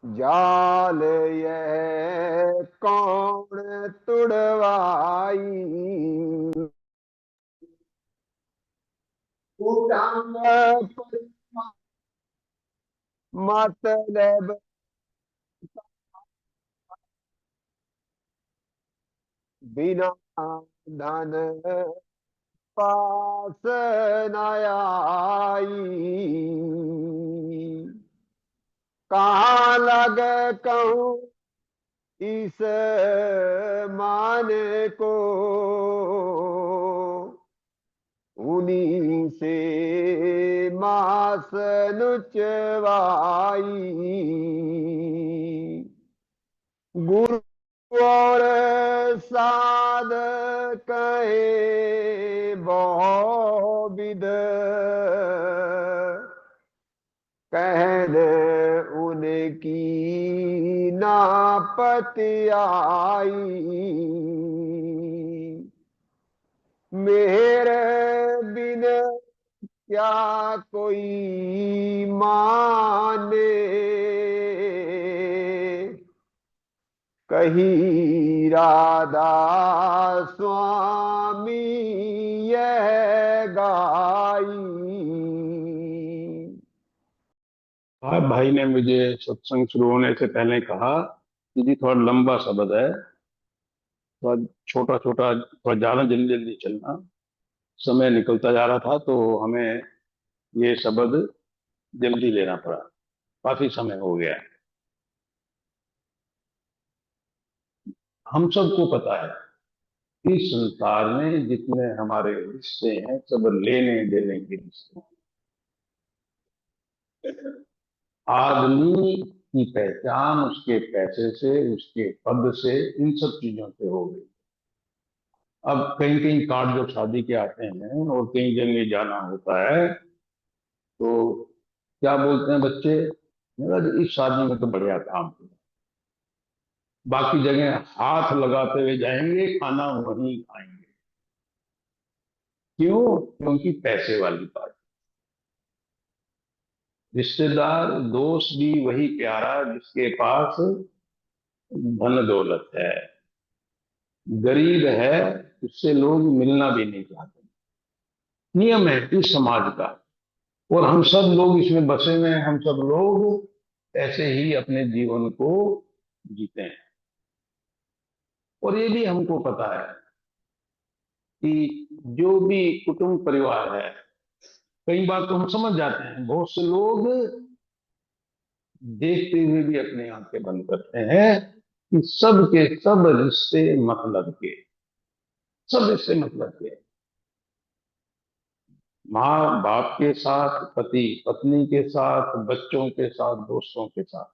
जाल यह कौन तुड़वाई, कुटुंब परिवार मतलब बिना धन पास न आई, कहाँ लग कहूँ इस मान को, उन्हीं से मास नुचवाई, गुरु और साध कहे बहु विध, कहन उनकी नापति आई, मेरे बिन क्या कोई माने, कही राधा स्वामी यह गाई। हाँ, भाई ने मुझे सत्संग शुरू होने से पहले कहा कि जी थोड़ा लंबा शब्द है, थोड़ा छोटा छोटा, थोड़ा ज्यादा जल्दी जल्दी चलना। समय निकलता जा रहा था तो हमें ये शब्द जल्दी लेना पड़ा, काफी समय हो गया है। हम सबको पता है कि संसार में जितने हमारे रिश्ते हैं सब लेने देने के रिश्ते हैं। आदमी की पहचान उसके पैसे से, उसके पद से, इन सब चीजों से हो गई। अब कहीं कहीं कार्ड जब शादी के आते हैं और कहीं जगह जाना होता है तो क्या बोलते हैं बच्चे, मेरा इस शादी में तो बढ़िया काम किया। बाकी जगह हाथ लगाते हुए जाएंगे, खाना वहीं खाएंगे। क्यों? क्योंकि पैसे वाली बात। रिश्तेदार दोस्त भी वही प्यारा जिसके पास धन दौलत है। गरीब है उससे लोग मिलना भी नहीं चाहते। नियम है इस समाज का। और हम सब लोग इसमें बसे हुए हैं, हम सब लोग ऐसे ही अपने जीवन को जीते हैं। और ये भी हमको पता है कि जो भी कुटुंब परिवार है, कई बार तो हम समझ जाते हैं, बहुत से लोग देखते हुए भी अपनी आंखें बंद करते हैं कि सब के सब रिश्ते मतलब के, सब रिश्ते मतलब के। माँ बाप के साथ, पति पत्नी के साथ, बच्चों के साथ, दोस्तों के साथ,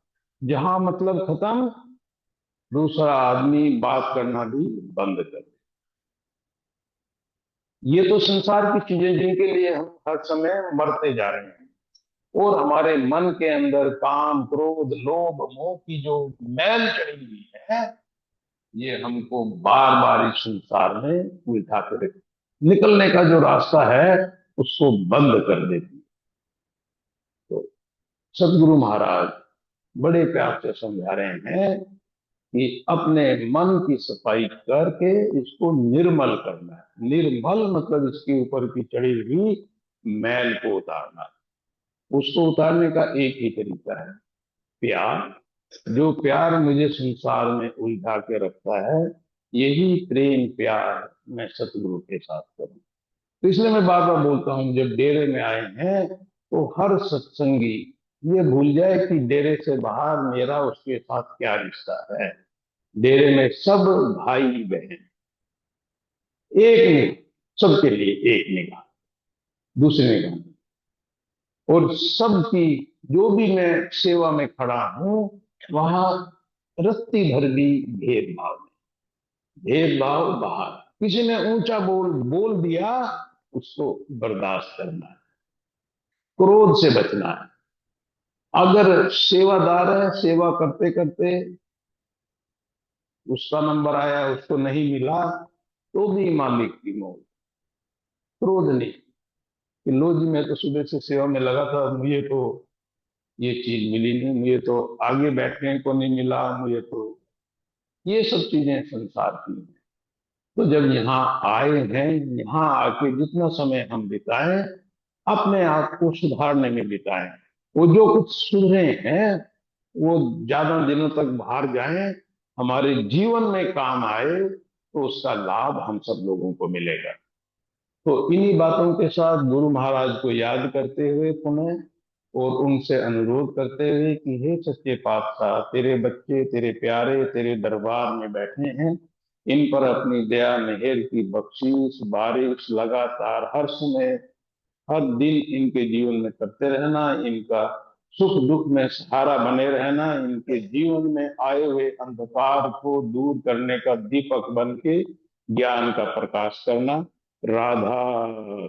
जहां मतलब खत्म, दूसरा आदमी बात करना भी बंद कर दे। ये तो संसार की चीजें जिनके लिए हम हर समय मरते जा रहे हैं। और हमारे मन के अंदर काम क्रोध लोभ मोह की जो मैल चढ़ी हुई है, ये हमको बार बार इस संसार में उलझा के रखती, निकलने का जो रास्ता है उसको बंद कर देती। तो सदगुरु महाराज बड़े प्यार से समझा रहे हैं कि अपने मन की सफाई करके इसको निर्मल करना है। निर्मल मतलब इसके ऊपर की चढ़ी हुई मैल को उतारना। उसको उतारने का एक ही तरीका है, प्यार। जो प्यार मुझे संसार में उलझा के रखता है, यही प्रेम प्यार मैं सतगुरु के साथ करूं। तो इसलिए मैं बार बार बोलता हूं, जब डेरे में आए हैं तो हर सत्संगी ये भूल जाए कि डेरे से बाहर मेरा उसके साथ क्या रिश्ता है। डेरे में सब भाई बहन, एक निगाह, सबके लिए एक निगाह, दूसरी निगाह। और सबकी जो भी मैं सेवा में खड़ा हूं, वहां रत्ती भर भी भेदभाव, भेदभाव बाहर। किसी ने ऊंचा बोल बोल दिया, उसको बर्दाश्त करना है, क्रोध से बचना है। अगर सेवादार है, सेवा करते करते उसका नंबर आया, उसको नहीं मिला, तो भी मालिक की मौत, क्रोध नहीं कि लो जी मैं तो सुबह से सेवा में लगा था, मुझे तो ये चीज मिली नहीं, मुझे तो आगे बैठने को नहीं मिला, मुझे तो। ये सब चीजें संसार की हैं। तो जब यहाँ आए हैं, यहाँ आके जितना समय हम बिताएं, अपने आप को सुधारने में बिताएं। वो जो कुछ सुधरे हैं वो ज्यादा दिनों तक बाहर जाएं, हमारे जीवन में काम आए, तो उसका लाभ हम सब लोगों को मिलेगा। तो इन्हीं बातों के साथ गुरु महाराज को याद करते हुए पुनः, और उनसे अनुरोध करते हुए कि हे सच्चे पातशाह, तेरे बच्चे तेरे प्यारे तेरे दरबार में बैठे हैं, इन पर अपनी दया मेहर की बख्शीश बारिश लगातार हर समय हर दिन इनके जीवन में करते रहना। इनका सुख दुख में सहारा बने रहना। इनके जीवन में आए हुए अंधकार को दूर करने का दीपक बन के ज्ञान का प्रकाश करना। राधा